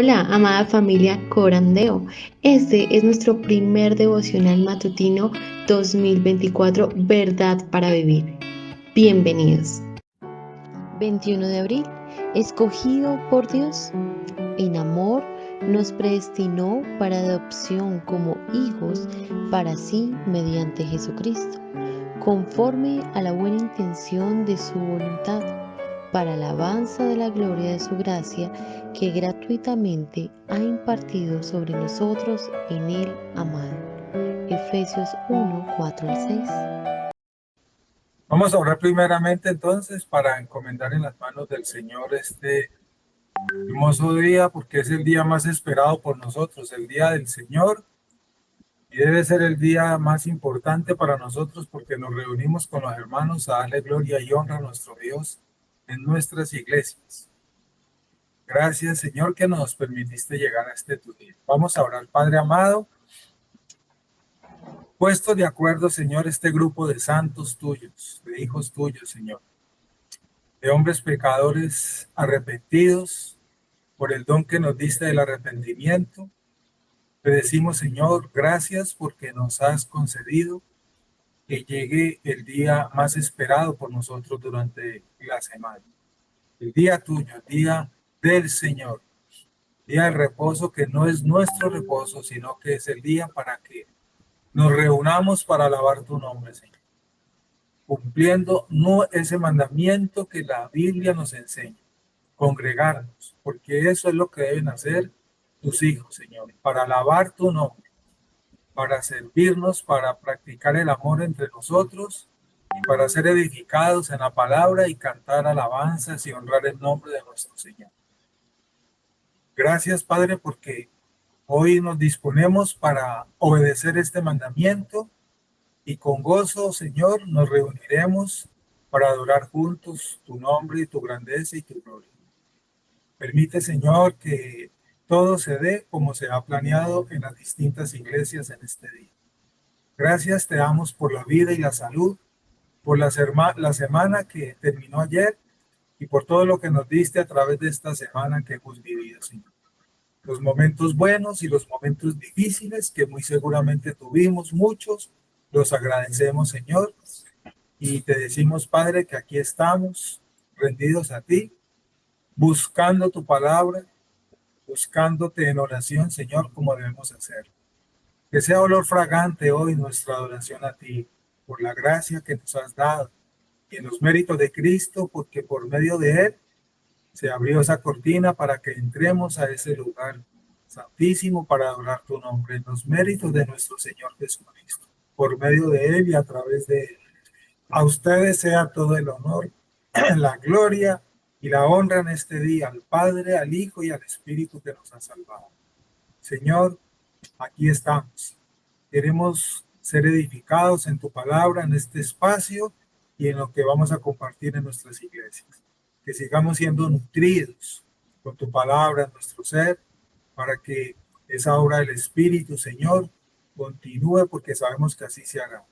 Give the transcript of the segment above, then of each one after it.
Hola, amada familia Corandeo. Este es nuestro primer devocional matutino 2024, Verdad para Vivir. Bienvenidos. 21 de abril, escogido por Dios. En amor nos predestinó para adopción como hijos para sí mediante Jesucristo, conforme a la buena intención de su voluntad, para alabanza de la gloria de su gracia, que gratuitamente ha impartido sobre nosotros en el amado. Efesios 1, 4 al 6. Vamos a orar primeramente entonces para encomendar en las manos del Señor este hermoso día, porque es el día más esperado por nosotros, el día del Señor, y debe ser el día más importante para nosotros porque nos reunimos con los hermanos a darle gloria y honra a nuestro Dios en nuestras iglesias. Gracias, Señor, que nos permitiste llegar a este tu día. Vamos a orar, Padre amado. Puesto de acuerdo, Señor, este grupo de santos tuyos, de hijos tuyos, Señor, de hombres pecadores arrepentidos por el don que nos diste del arrepentimiento. Te decimos, Señor, gracias porque nos has concedido que llegue el día más esperado por nosotros durante la semana. El día tuyo, el día del Señor, día del reposo que no es nuestro reposo, sino que es el día para que nos reunamos para alabar tu nombre, Señor, cumpliendo no ese mandamiento que la Biblia nos enseña, congregarnos, porque eso es lo que deben hacer tus hijos, Señor, para alabar tu nombre, para servirnos, para practicar el amor entre nosotros y para ser edificados en la palabra y cantar alabanzas y honrar el nombre de nuestro Señor. Gracias, Padre, porque hoy nos disponemos para obedecer este mandamiento y con gozo, Señor, nos reuniremos para adorar juntos tu nombre y tu grandeza y tu gloria. Permite, Señor, que todo se dé como se ha planeado en las distintas iglesias en este día. Gracias te damos por la vida y la salud, por la semana que terminó ayer y por todo lo que nos diste a través de esta semana que hemos vivido, Señor. Los momentos buenos y los momentos difíciles que muy seguramente tuvimos muchos, los agradecemos, Señor, y te decimos, Padre, que aquí estamos rendidos a ti, buscando tu palabra, buscándote en oración, Señor, como debemos hacer. Que sea olor fragante hoy nuestra adoración a ti, por la gracia que nos has dado, y en los méritos de Cristo, porque por medio de él se abrió esa cortina para que entremos a ese lugar santísimo para adorar tu nombre, en los méritos de nuestro Señor Jesucristo, por medio de él y a través de él. A ustedes sea todo el honor, la gloria y la honra en este día, al Padre, al Hijo y al Espíritu que nos ha salvado. Señor, aquí estamos. Queremos ser edificados en tu palabra, en este espacio y en lo que vamos a compartir en nuestras iglesias. Que sigamos siendo nutridos con tu palabra en nuestro ser, para que esa obra del Espíritu, Señor, continúe, porque sabemos que así se hará.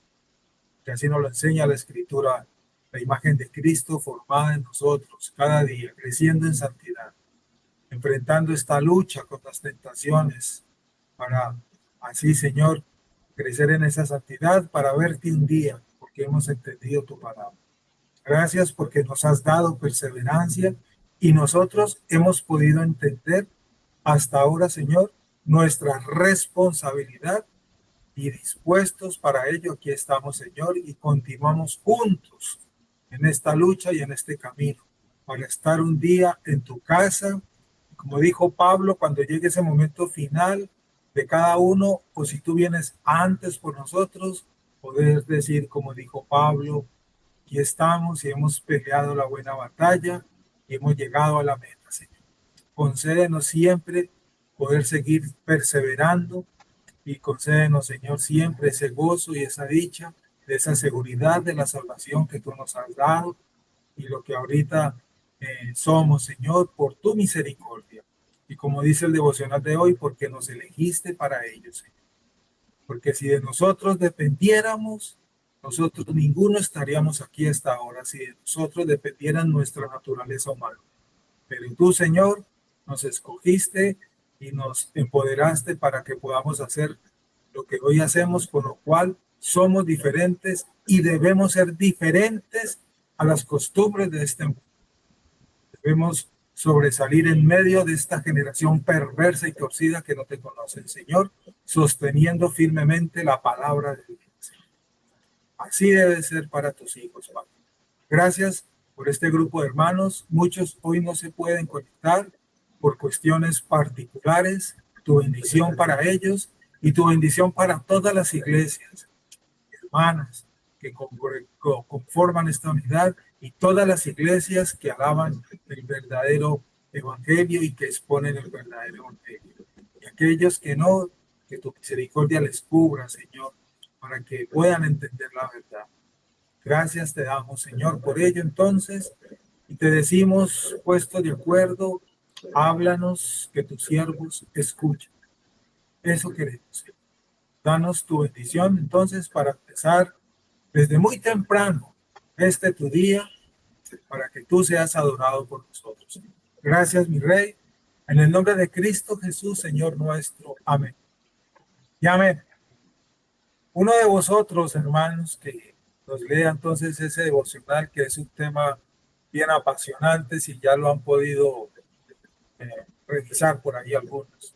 Que así nos lo enseña la Escritura, la imagen de Cristo formada en nosotros cada día, creciendo en santidad, enfrentando esta lucha con las tentaciones, para así, Señor, crecer en esa santidad, para verte un día, porque hemos entendido tu palabra. Gracias porque nos has dado perseverancia y nosotros hemos podido entender hasta ahora, Señor, nuestra responsabilidad y dispuestos para ello. Aquí estamos, Señor, y continuamos juntos en esta lucha y en este camino para estar un día en tu casa. Como dijo Pablo, cuando llegue ese momento final de cada uno, o si tú vienes antes por nosotros, poder decir, como dijo Pablo, aquí estamos y hemos peleado la buena batalla y hemos llegado a la meta, Señor. Concédenos siempre poder seguir perseverando y concédenos, Señor, siempre ese gozo y esa dicha, de esa seguridad de la salvación que tú nos has dado y lo que ahorita somos, Señor, por tu misericordia. Y como dice el devocional de hoy, porque nos elegiste para ello, Señor. Porque si de nosotros dependiéramos, nosotros ninguno estaríamos aquí hasta ahora, si de nosotros dependiera nuestra naturaleza humana. Pero tú, Señor, nos escogiste y nos empoderaste para que podamos hacer lo que hoy hacemos, con lo cual somos diferentes y debemos ser diferentes a las costumbres de este mundo. Debemos sobresalir en medio de esta generación perversa y torcida que no te conoce, Señor, sosteniendo firmemente la palabra de Dios. Así debe ser para tus hijos, Padre. Gracias por este grupo de hermanos. Muchos hoy no se pueden conectar por cuestiones particulares. Tu bendición para ellos y tu bendición para todas las iglesias, hermanas, que conforman esta unidad, y todas las iglesias que alaban el verdadero evangelio y que exponen el verdadero evangelio. Y aquellos que no, que tu misericordia les cubra, Señor, para que puedan entender la verdad. Gracias te damos, Señor, por ello entonces, y te decimos, puesto de acuerdo, háblanos, que tus siervos escuchen. Eso queremos, Señor. Danos tu bendición entonces para empezar desde muy temprano tu día, para que tú seas adorado por nosotros. Gracias, mi Rey, en el nombre de Cristo Jesús, Señor nuestro. Amén. Y amén. Uno de vosotros, hermanos, que nos lea entonces ese devocional, que es un tema bien apasionante, si ya lo han podido revisar por ahí algunos.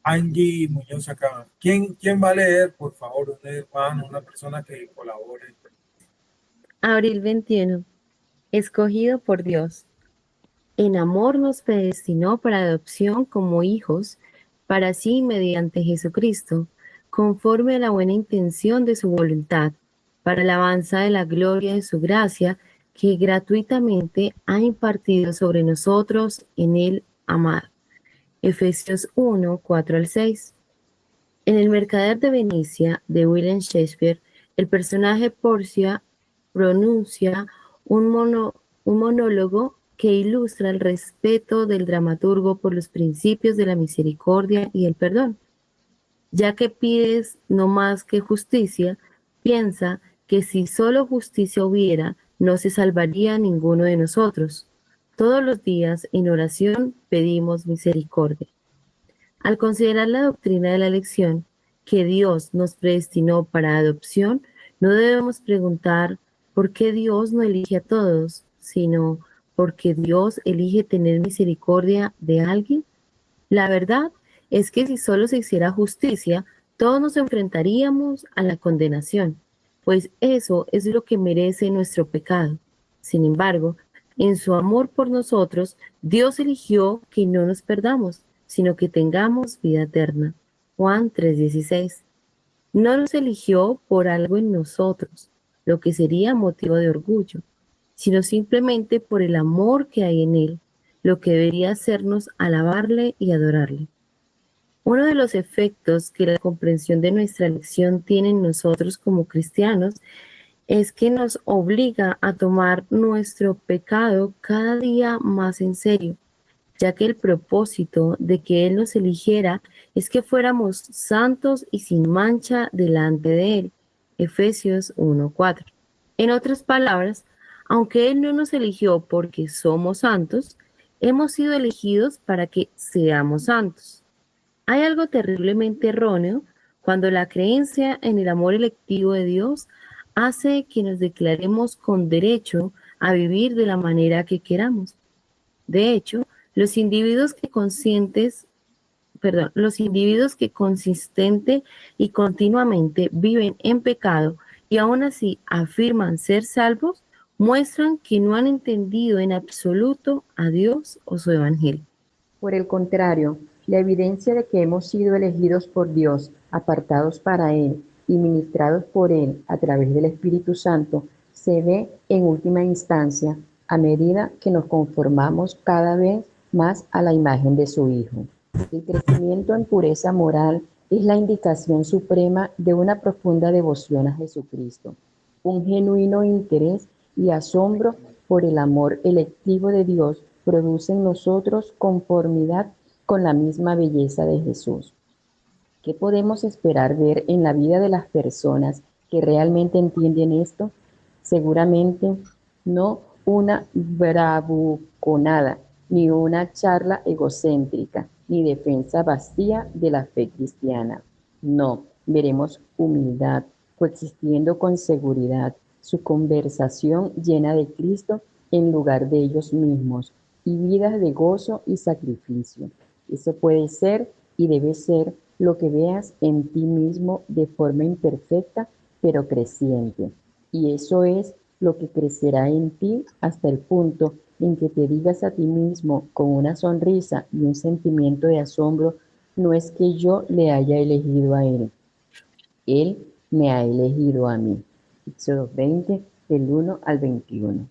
Angie Muñoz acá. ¿Quién va a leer, por favor? Un hermano, una persona que colabore. Abril 21. Escogido por Dios. En amor nos predestinó para adopción como hijos, para sí mediante Jesucristo, conforme a la buena intención de su voluntad, para la alabanza de la gloria de su gracia, que gratuitamente ha impartido sobre nosotros en el amado. Efesios 1, 4 al 6. En El mercader de Venecia, de William Shakespeare, el personaje Porcia pronuncia un monólogo que ilustra el respeto del dramaturgo por los principios de la misericordia y el perdón. Ya que pides no más que justicia, piensa que si solo justicia hubiera, no se salvaría ninguno de nosotros. Todos los días en oración pedimos misericordia. Al considerar la doctrina de la elección, que Dios nos predestinó para adopción, no debemos preguntar por qué Dios no elige a todos, sino por qué Dios elige tener misericordia de alguien. La verdad es que si solo se hiciera justicia, todos nos enfrentaríamos a la condenación, pues eso es lo que merece nuestro pecado. Sin embargo, en su amor por nosotros, Dios eligió que no nos perdamos, sino que tengamos vida eterna. Juan 3:16. No nos eligió por algo en nosotros, lo que sería motivo de orgullo, sino simplemente por el amor que hay en Él, lo que debería hacernos alabarle y adorarle. Uno de los efectos que la comprensión de nuestra elección tiene en nosotros como cristianos es que nos obliga a tomar nuestro pecado cada día más en serio, ya que el propósito de que Él nos eligiera es que fuéramos santos y sin mancha delante de Él. Efesios 1:4. En otras palabras, aunque Él no nos eligió porque somos santos, hemos sido elegidos para que seamos santos. Hay algo terriblemente erróneo cuando la creencia en el amor electivo de Dios hace que nos declaremos con derecho a vivir de la manera que queramos. De hecho, los individuos que consistente y continuamente viven en pecado y aún así afirman ser salvos, muestran que no han entendido en absoluto a Dios o su evangelio. Por el contrario, la evidencia de que hemos sido elegidos por Dios, apartados para Él y ministrados por Él a través del Espíritu Santo, se ve en última instancia a medida que nos conformamos cada vez más a la imagen de su Hijo. El crecimiento en pureza moral es la indicación suprema de una profunda devoción a Jesucristo, un genuino interés y asombro por el amor electivo de Dios produce en nosotros conformidad con la misma belleza de Jesús. ¿Qué podemos esperar ver en la vida de las personas que realmente entienden esto? Seguramente no una bravuconada ni una charla egocéntrica, ni defensa vacía de la fe cristiana. No, veremos humildad, coexistiendo con seguridad, su conversación llena de Cristo en lugar de ellos mismos, y vidas de gozo y sacrificio. Eso puede ser y debe ser lo que veas en ti mismo de forma imperfecta, pero creciente. Y eso es lo que crecerá en ti hasta el punto en que te digas a ti mismo con una sonrisa y un sentimiento de asombro, no es que yo le haya elegido a él me ha elegido a mí. Éxodo 20, del 1 al 21.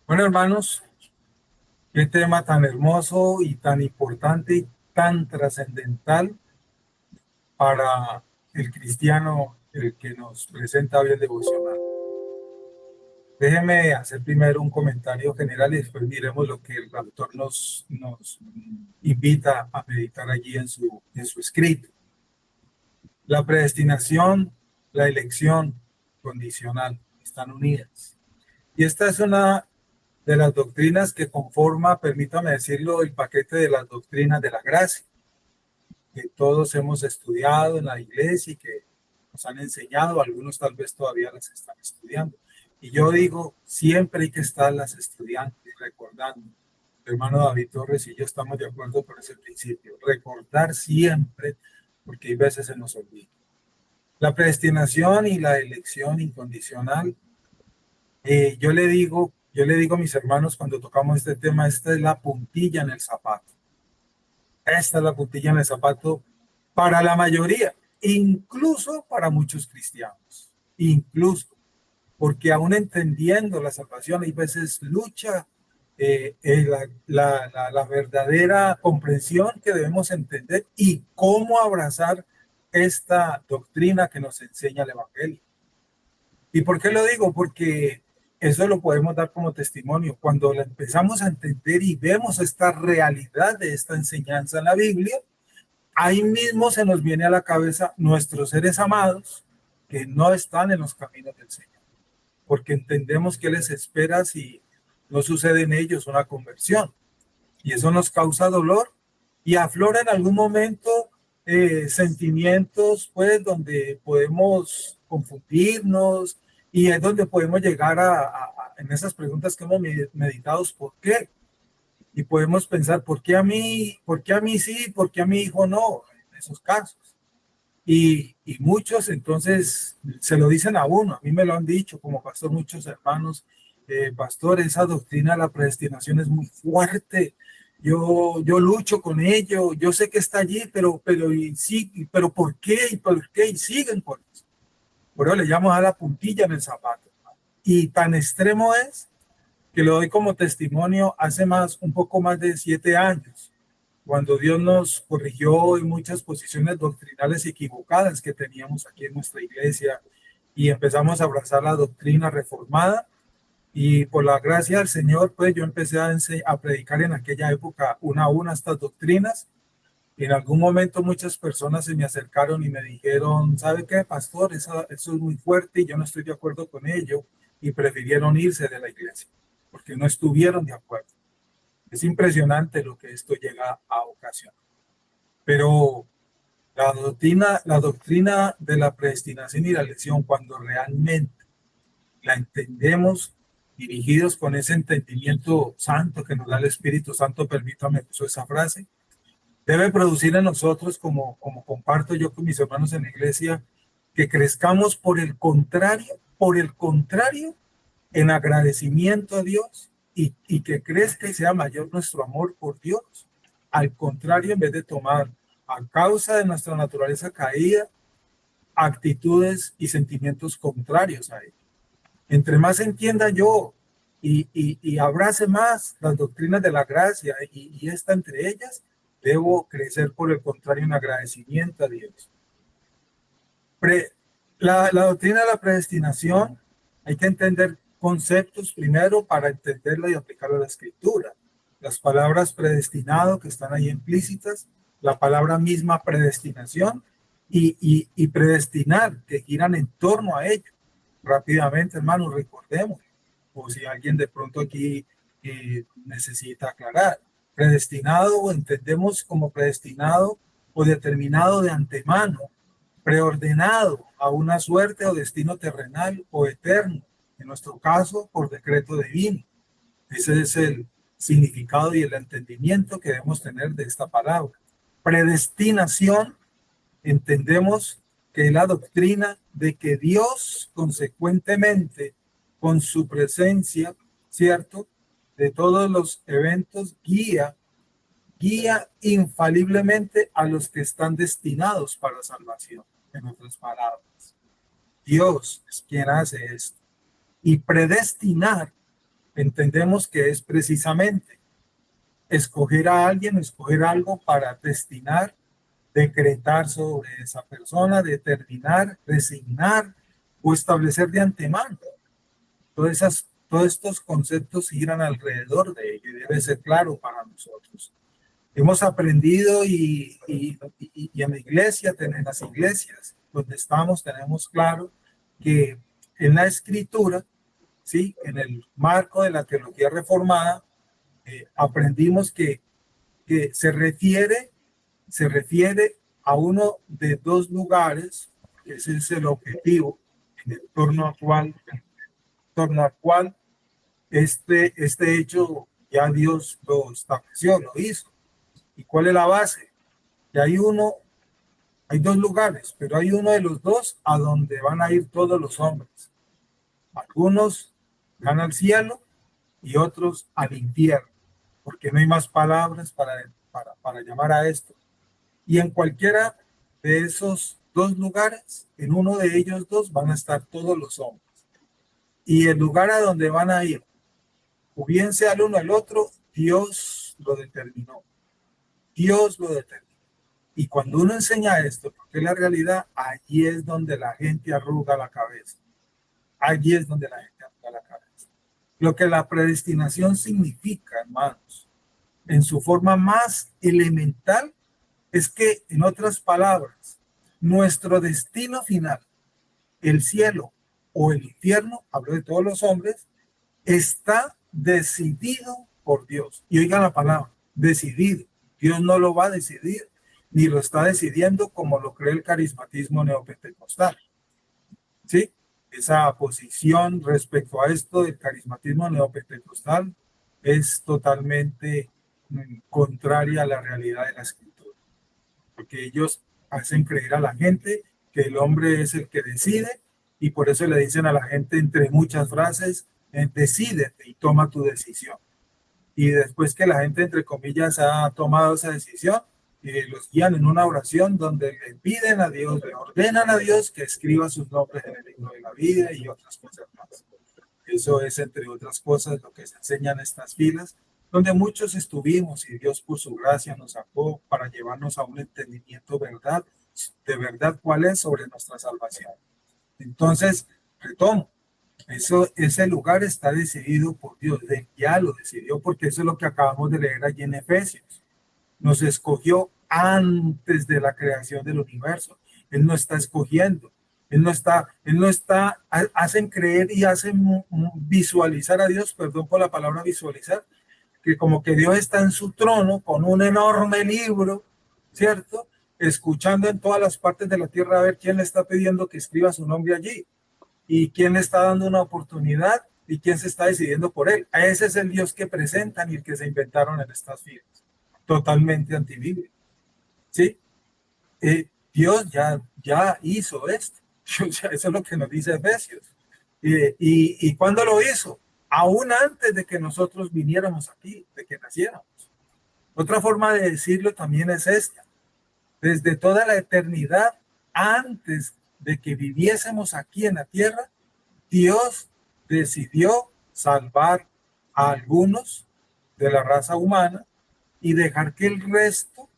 Bueno, hermanos, qué tema tan hermoso y tan importante y tan trascendental para el cristiano, el que nos presenta hoy el devocional. Déjeme hacer primero un comentario general y después miremos lo que el autor nos invita a meditar allí en su escrito. La predestinación, la elección condicional están unidas. Y esta es una de las doctrinas que conforma, permítame decirlo, el paquete de las doctrinas de la gracia, que todos hemos estudiado en la iglesia y que nos han enseñado, algunos tal vez todavía las están estudiando. Y yo digo, siempre hay que estarlas estudiando y recordando. El hermano David Torres y yo estamos de acuerdo por ese principio. Recordar siempre, porque hay veces se nos olvida. La predestinación y la elección incondicional. Yo le digo a mis hermanos cuando tocamos este tema, esta es la puntilla en el zapato. Esta es la puntilla en el zapato para la mayoría, incluso para muchos cristianos. Incluso. Porque aún entendiendo la salvación, hay veces lucha la verdadera comprensión que debemos entender y cómo abrazar esta doctrina que nos enseña el Evangelio. ¿Y por qué lo digo? Porque eso lo podemos dar como testimonio. Cuando la empezamos a entender y vemos esta realidad de esta enseñanza en la Biblia, ahí mismo se nos viene a la cabeza nuestros seres amados que no están en los caminos del Señor. Porque entendemos que les espera si no sucede en ellos una conversión. Y eso nos causa dolor y aflora en algún momento sentimientos, pues, donde podemos confundirnos y es donde podemos llegar en esas preguntas que hemos meditado, ¿por qué? Y podemos pensar, ¿por qué a mí sí, por qué a mi hijo no? En esos casos. Y muchos entonces se lo dicen a uno, a mí me lo han dicho como pastor muchos hermanos, pastor, esa doctrina de la predestinación es muy fuerte, yo lucho con ello, yo sé que está allí, pero ¿por qué? ¿Y por qué? Y siguen por eso. Por eso le llamo a la puntilla en el zapato. Y tan extremo es que lo doy como testimonio hace un poco más de 7 años. Cuando Dios nos corrigió en muchas posiciones doctrinales equivocadas que teníamos aquí en nuestra iglesia y empezamos a abrazar la doctrina reformada y por la gracia del Señor, pues yo empecé a predicar en aquella época una a una estas doctrinas y en algún momento muchas personas se me acercaron y me dijeron, ¿sabe qué, pastor? Eso es muy fuerte y yo no estoy de acuerdo con ello y prefirieron irse de la iglesia porque no estuvieron de acuerdo. Es impresionante lo que esto llega a ocasionar. Pero la doctrina de la predestinación y la elección, cuando realmente la entendemos, dirigidos con ese entendimiento santo que nos da el Espíritu Santo, permítame usar esa frase, debe producir en nosotros, como comparto yo con mis hermanos en la iglesia, que crezcamos por el contrario, en agradecimiento a Dios y que crezca y sea mayor nuestro amor por Dios. Al contrario, en vez de tomar a causa de nuestra naturaleza caída, actitudes y sentimientos contrarios a él. Entre más entienda yo y abrace más las doctrinas de la gracia y esta entre ellas, debo crecer por el contrario en agradecimiento a Dios. La doctrina de la predestinación, hay que entender conceptos primero para entenderla y aplicarla a la escritura. Las palabras predestinado que están ahí implícitas, la palabra misma predestinación y predestinar que giran en torno a ello. Rápidamente, hermanos, recordemos, o si alguien de pronto aquí necesita aclarar. Predestinado entendemos como predestinado o determinado de antemano, preordenado a una suerte o destino terrenal o eterno, en nuestro caso por decreto divino. Ese es el significado y el entendimiento que debemos tener de esta palabra. Predestinación, entendemos que es la doctrina de que Dios consecuentemente con su presencia, ¿cierto?, de todos los eventos guía infaliblemente a los que están destinados para salvación. En otras palabras, Dios es quien hace esto. Y predestinar, entendemos que es precisamente escoger a alguien, escoger algo para destinar, decretar sobre esa persona, determinar, designar o establecer de antemano. Todos estos conceptos giran alrededor de ello y debe ser claro para nosotros. Hemos aprendido y en la iglesia, en las iglesias donde estamos, tenemos claro que en la escritura, ¿sí?, en el marco de la teología reformada, aprendimos que se refiere a uno de dos lugares, que ese es el objetivo, en el torno al cual este hecho ya Dios lo estableció, lo hizo. ¿Y cuál es la base? Que hay dos lugares, pero hay uno de los dos a donde van a ir todos los hombres. Algunos van al cielo y otros al infierno, porque no hay más palabras para llamar a esto. Y en cualquiera de esos dos lugares, en uno de ellos dos van a estar todos los hombres. Y el lugar a donde van a ir, o bien sea el uno al otro, Dios lo determinó. Dios lo determinó. Y cuando uno enseña esto, porque es la realidad, allí es donde la gente arruga la cabeza. Allí es donde la gente arruga la cabeza. Lo que la predestinación significa, hermanos, en su forma más elemental, es que, en otras palabras, nuestro destino final, el cielo o el infierno, hablo de todos los hombres, está decidido por Dios. Y oigan la palabra, decidido. Dios no lo va a decidir, ni lo está decidiendo como lo cree el carismatismo neopentecostal. ¿Sí? Esa posición respecto a esto del carismatismo neopentecostal es totalmente contraria a la realidad de la escritura. Porque ellos hacen creer a la gente que el hombre es el que decide y por eso le dicen a la gente entre muchas frases, decídete y toma tu decisión. Y después que la gente, entre comillas, ha tomado esa decisión, los guían en una oración donde le piden a Dios, le ordenan a Dios que escriba sus nombres en el libro de la vida y otras cosas más. Eso es, entre otras cosas, lo que se enseña en estas filas, donde muchos estuvimos y Dios por su gracia nos sacó para llevarnos a un entendimiento de verdad cuál es sobre nuestra salvación. Entonces, retomo. Ese lugar está decidido por Dios, ya lo decidió, porque eso es lo que acabamos de leer allí en Efesios. Nos escogió antes de la creación del universo. Él no está escogiendo, él no está, hacen creer y hacen visualizar a Dios, perdón por la palabra visualizar, que como que Dios está en su trono con un enorme libro, ¿cierto?, escuchando en todas las partes de la tierra a ver quién le está pidiendo que escriba su nombre allí. ¿Y quién le está dando una oportunidad? ¿Y quién se está decidiendo por él? Ese es el Dios que presentan y el que se inventaron en estas filas. Totalmente antibíblico. ¿Sí? Dios ya hizo esto. Eso es lo que nos dice Efesios. ¿Y cuándo lo hizo? Aún antes de que nosotros viniéramos aquí, de que naciéramos. Otra forma de decirlo también es esta. Desde toda la eternidad, antes de que viviésemos aquí en la tierra, Dios decidió salvar a algunos de la raza humana y dejar que el resto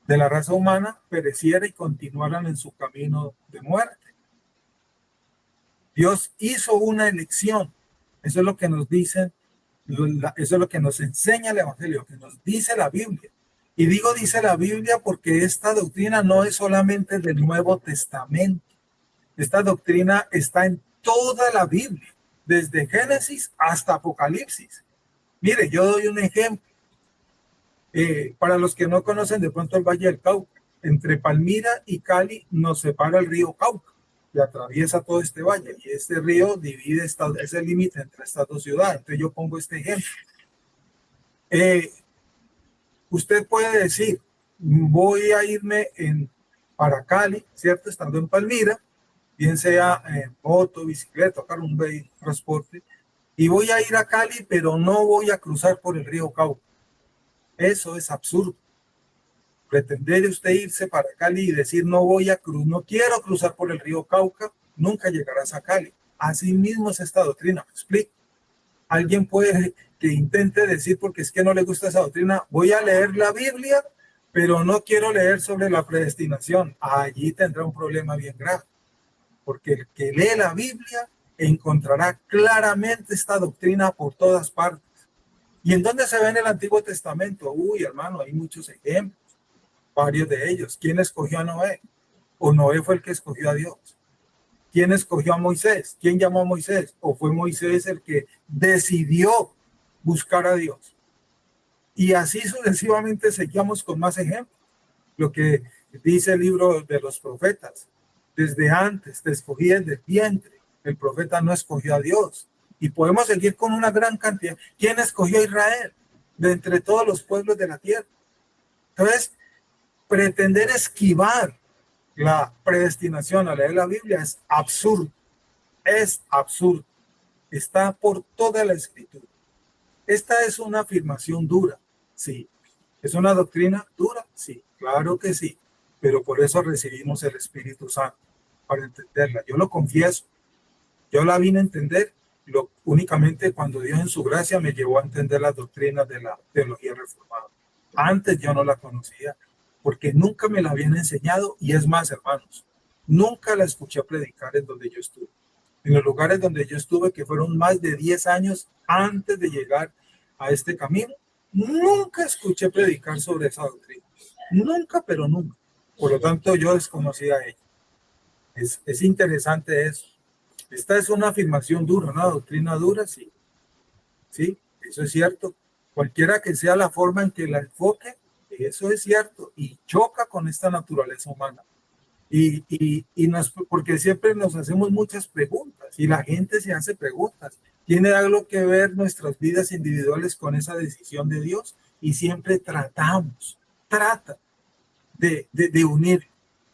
de la raza humana pereciera y continuaran en su camino de muerte. Dios hizo una elección. Eso es lo que nos dicen, eso es lo que nos enseña el Evangelio, que nos dice la Biblia. Y digo dice la Biblia porque esta doctrina no es solamente del Nuevo Testamento. Esta doctrina está en toda la Biblia, desde Génesis hasta Apocalipsis. Mire, yo doy un ejemplo. Para los que no conocen de pronto el Valle del Cauca, entre Palmira y Cali nos separa el río Cauca y atraviesa todo este valle, y este río divide es el límite entre estas dos ciudades. Entonces yo pongo este ejemplo. Usted puede decir, voy a irme para Cali, ¿cierto? Estando en Palmira, bien sea en moto, bicicleta, o un transporte, y voy a ir a Cali, pero no voy a cruzar por el río Cauca. Eso es absurdo. Pretender usted irse para Cali y decir no quiero cruzar por el río Cauca, nunca llegarás a Cali. Así mismo es esta doctrina, me explico. Alguien puede que intente decir, porque es que no le gusta esa doctrina, voy a leer la Biblia, pero no quiero leer sobre la predestinación. Allí tendrá un problema bien grave, porque el que lee la Biblia encontrará claramente esta doctrina por todas partes. ¿Y en dónde se ve en el Antiguo Testamento? Uy, hermano, hay muchos ejemplos, varios de ellos. ¿Quién escogió a Noé? ¿O Noé fue el que escogió a Dios? ¿Quién escogió a Moisés? ¿Quién llamó a Moisés? ¿O fue Moisés el que decidió buscar a Dios? Y así sucesivamente seguimos con más ejemplos. Lo que dice el libro de los profetas. Desde antes te escogí desde el vientre. El profeta no escogió a Dios. Y podemos seguir con una gran cantidad. ¿Quién escogió a Israel? De entre todos los pueblos de la tierra. Entonces, pretender esquivar la predestinación a leer la Biblia es absurdo. Es absurdo. Está por toda la escritura. Esta es una afirmación dura, sí. ¿Es una doctrina dura? Sí, claro que sí. Pero por eso recibimos el Espíritu Santo, para entenderla. Yo lo confieso. Yo la vine a entender únicamente cuando Dios en su gracia me llevó a entender las doctrinas de la teología reformada. Antes yo no la conocía, porque nunca me la habían enseñado, y es más, hermanos, nunca la escuché predicar en donde yo estuve. En los lugares donde yo estuve, que fueron más de 10 años antes de llegar a este camino, nunca escuché predicar sobre esa doctrina. Nunca, pero nunca. Por lo tanto, yo desconocía ella. Es interesante eso. Esta es una afirmación dura, una doctrina dura, sí. Sí, eso es cierto. Cualquiera que sea la forma en que la enfoque, eso es cierto. Y choca con esta naturaleza humana. Porque siempre nos hacemos muchas preguntas y la gente se hace preguntas. ¿Tiene algo que ver nuestras vidas individuales con esa decisión de Dios? Y siempre trata de unir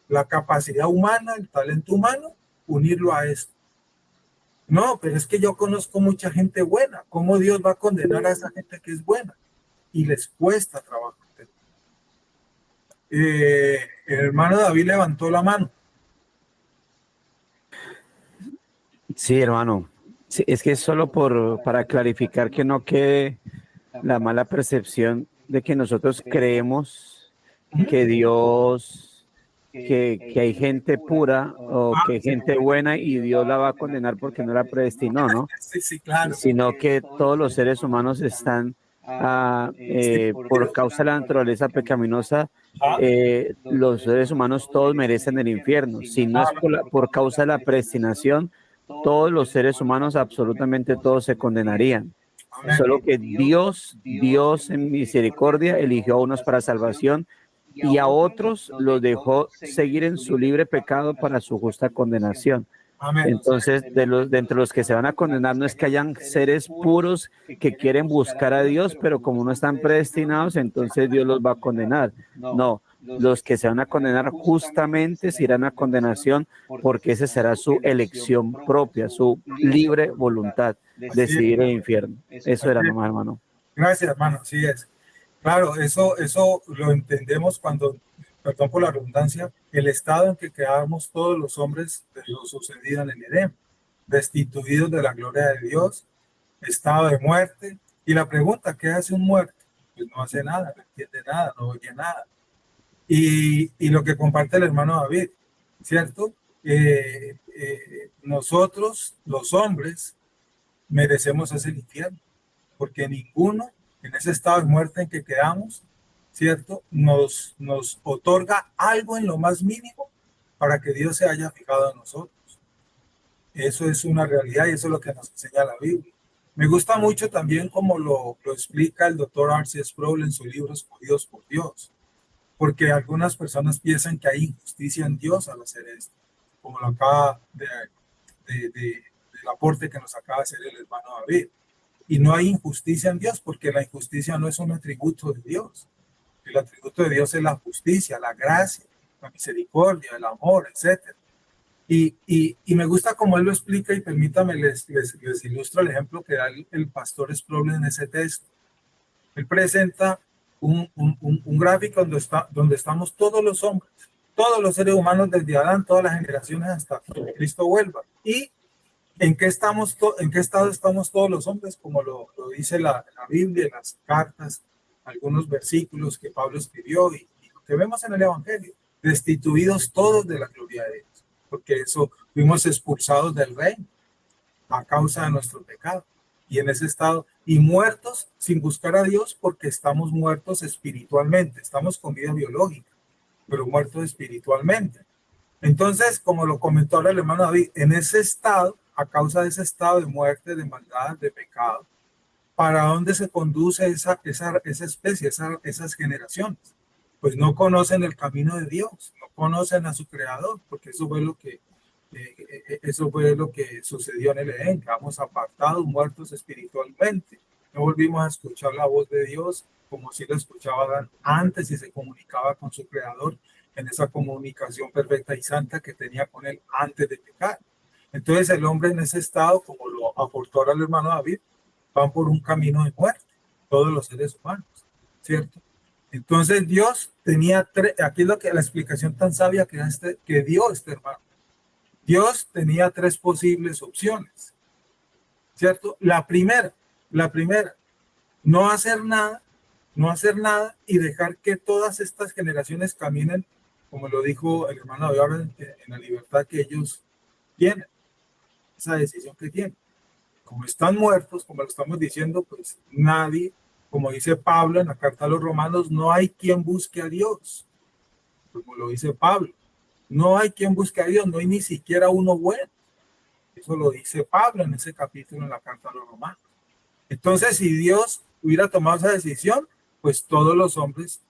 la capacidad humana, el talento humano, unirlo a esto. No, pero es que yo conozco mucha gente buena. ¿Cómo Dios va a condenar a esa gente que es buena? Y les cuesta trabajo. El hermano David levantó la mano. Sí, hermano. Sí, es que es solo para clarificar que no quede la mala percepción de que nosotros creemos que Dios, que hay gente pura o que hay gente buena y Dios la va a condenar porque no la predestinó, ¿no? Sí, claro. Sino que todos los seres humanos están por causa de la naturaleza pecaminosa, los seres humanos todos merecen el infierno. Si no es por causa de la predestinación, todos los seres humanos, absolutamente todos, se condenarían. Solo que Dios en misericordia eligió a unos para salvación y a otros los dejó seguir en su libre pecado para su justa condenación. Entonces, de entre los que se van a condenar no es que hayan seres puros que quieren buscar a Dios, pero como no están predestinados, entonces Dios los va a condenar. No, los que se van a condenar justamente se irán a condenación porque esa será su elección propia, su libre voluntad, decidir el infierno. Eso era nomás, hermano. Gracias, hermano, sí es. Claro, eso lo entendemos cuando, perdón por la redundancia, el estado en que quedamos todos los hombres de lo sucedido en el Edén, destituidos de la gloria de Dios, estado de muerte. Y la pregunta, ¿qué hace un muerto? Pues no hace nada, no entiende nada, no oye nada. Y lo que comparte el hermano David, ¿cierto? Nosotros, los hombres, merecemos ese infierno, porque ninguno en ese estado de muerte en que quedamos, ¿cierto? Nos otorga algo en lo más mínimo para que Dios se haya fijado en nosotros. Eso es una realidad y eso es lo que nos enseña la Biblia. Me gusta mucho también como lo explica el doctor R.C. Sproul en su libro Escogidos por Dios, porque algunas personas piensan que hay injusticia en Dios al hacer esto, como lo acaba del aporte que nos acaba de hacer el hermano David. Y no hay injusticia en Dios, porque la injusticia no es un atributo de Dios. El atributo de Dios es la justicia, la gracia, la misericordia, el amor, etc. Y me gusta cómo él lo explica, y permítame, les ilustro el ejemplo que da el pastor Sproul en ese texto. Él presenta un gráfico donde estamos todos los hombres, todos los seres humanos desde Adán, todas las generaciones hasta que Cristo vuelva. ¿Y en qué estado estamos todos los hombres? Como lo dice la Biblia, las cartas, algunos versículos que Pablo escribió y lo que vemos en el Evangelio, destituidos todos de la gloria de Dios, porque eso fuimos expulsados del reino a causa de nuestro pecado. Y en ese estado, y muertos sin buscar a Dios, porque estamos muertos espiritualmente, estamos con vida biológica, pero muertos espiritualmente. Entonces, como lo comentó ahora el hermano David, en ese estado, a causa de ese estado de muerte, de maldad, de pecado, ¿para dónde se conduce esa especie, esas generaciones? Pues no conocen el camino de Dios, no conocen a su creador, porque eso fue lo que sucedió en el Edén. Quedamos apartados, muertos espiritualmente. No volvimos a escuchar la voz de Dios como si la escuchaba Adán antes y se comunicaba con su creador en esa comunicación perfecta y santa que tenía con él antes de pecar. Entonces el hombre en ese estado, como lo aportó ahora el hermano David, van por un camino de muerte, todos los seres humanos, ¿cierto? Entonces Dios tenía aquí es la explicación tan sabia que dio este hermano. Dios tenía tres posibles opciones, ¿cierto? La primera, no hacer nada y dejar que todas estas generaciones caminen, como lo dijo el hermano David, en la libertad que ellos tienen, esa decisión que tienen. Como están muertos, como lo estamos diciendo, pues nadie, como dice Pablo en la carta a los Romanos, no hay quien busque a Dios, como lo dice Pablo. No hay quien busque a Dios, no hay ni siquiera uno bueno. Eso lo dice Pablo en ese capítulo en la carta a los Romanos. Entonces, si Dios hubiera tomado esa decisión, pues todos los hombres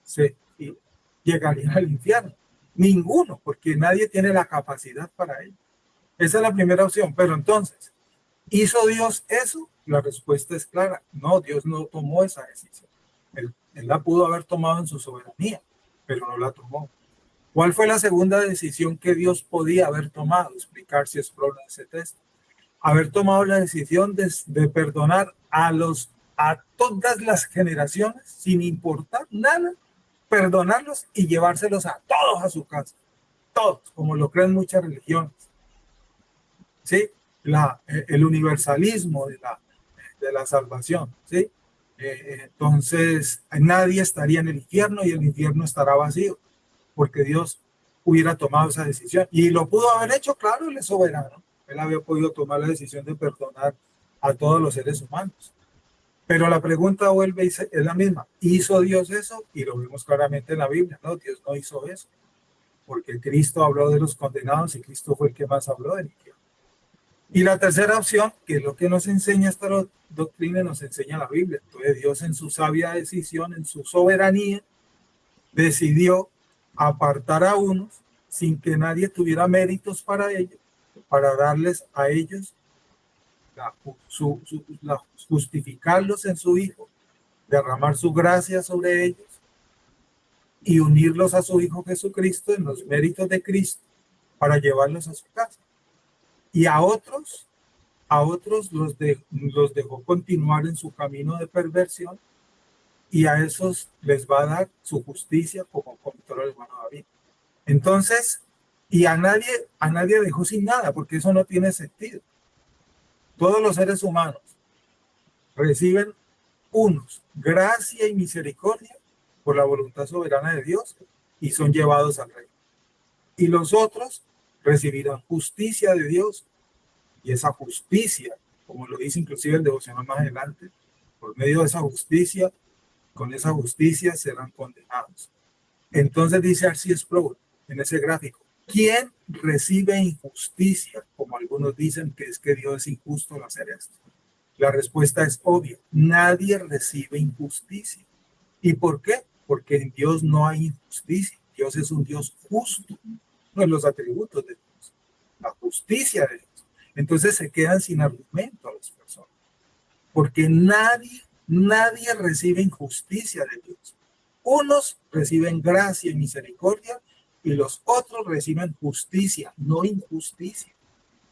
llegarían al infierno. Ninguno, porque nadie tiene la capacidad para ello. Esa es la primera opción. Pero entonces, ¿hizo Dios eso? La respuesta es clara. No, Dios no tomó esa decisión. Él la pudo haber tomado en su soberanía, pero no la tomó. ¿Cuál fue la segunda decisión que Dios podía haber tomado? Explicar si es problema de ese texto. Haber tomado la decisión de perdonar a todas las generaciones, sin importar nada, perdonarlos y llevárselos a todos a su casa. Todos, como lo creen muchas religiones. ¿Sí? El universalismo de la salvación. ¿Sí? Entonces, nadie estaría en el infierno y el infierno estará vacío, porque Dios hubiera tomado esa decisión. Y lo pudo haber hecho, claro, Él es soberano. Él había podido tomar la decisión de perdonar a todos los seres humanos. Pero la pregunta vuelve y es la misma. ¿Hizo Dios eso? Y lo vemos claramente en la Biblia. No, Dios no hizo eso. Porque Cristo habló de los condenados y Cristo fue el que más habló del infierno. Y la tercera opción, que es lo que nos enseña esta doctrina, nos enseña la Biblia. Entonces Dios en su sabia decisión, en su soberanía, decidió apartar a unos sin que nadie tuviera méritos para ellos, para darles a ellos justificarlos en su Hijo, derramar su gracia sobre ellos y unirlos a su Hijo Jesucristo en los méritos de Cristo para llevarlos a su casa. Y a otros los dejó continuar en su camino de perversión, y a esos les va a dar su justicia, como comentó el hermano David. Entonces, y a nadie dejó sin nada, porque eso no tiene sentido. Todos los seres humanos reciben unos gracia y misericordia por la voluntad soberana de Dios y son llevados al reino. Y los otros recibirán justicia de Dios, y esa justicia, como lo dice inclusive el devocional más adelante, por medio de esa justicia, con esa justicia serán condenados. Entonces dice R.C. Sproul en ese gráfico, ¿quién recibe injusticia? Como algunos dicen que es que Dios es injusto al hacer esto. La respuesta es obvia. Nadie recibe injusticia. ¿Y por qué? Porque en Dios no hay injusticia. Dios es un Dios justo. No es los atributos de Dios, la justicia de Dios. Entonces se quedan sin argumento a las personas. Porque nadie recibe injusticia de Dios. Unos reciben gracia y misericordia y los otros reciben justicia, no injusticia.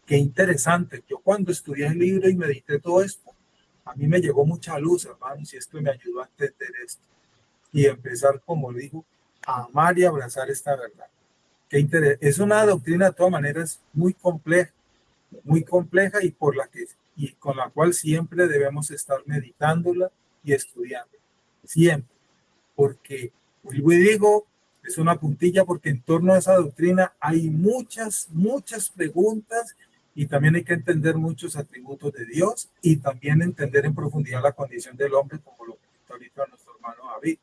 Qué interesante. Yo cuando estudié el libro y medité todo esto, a mí me llegó mucha luz, hermanos, y esto me ayudó a entender esto. Y empezar, como dijo, a amar y abrazar esta verdad. Qué interesante. Es una doctrina de todas maneras muy compleja y con la cual siempre debemos estar meditándola y estudiando. Siempre. Porque, vuelvo y digo, es una puntilla porque en torno a esa doctrina hay muchas preguntas y también hay que entender muchos atributos de Dios y también entender en profundidad la condición del hombre, como lo comentó ahorita nuestro hermano David.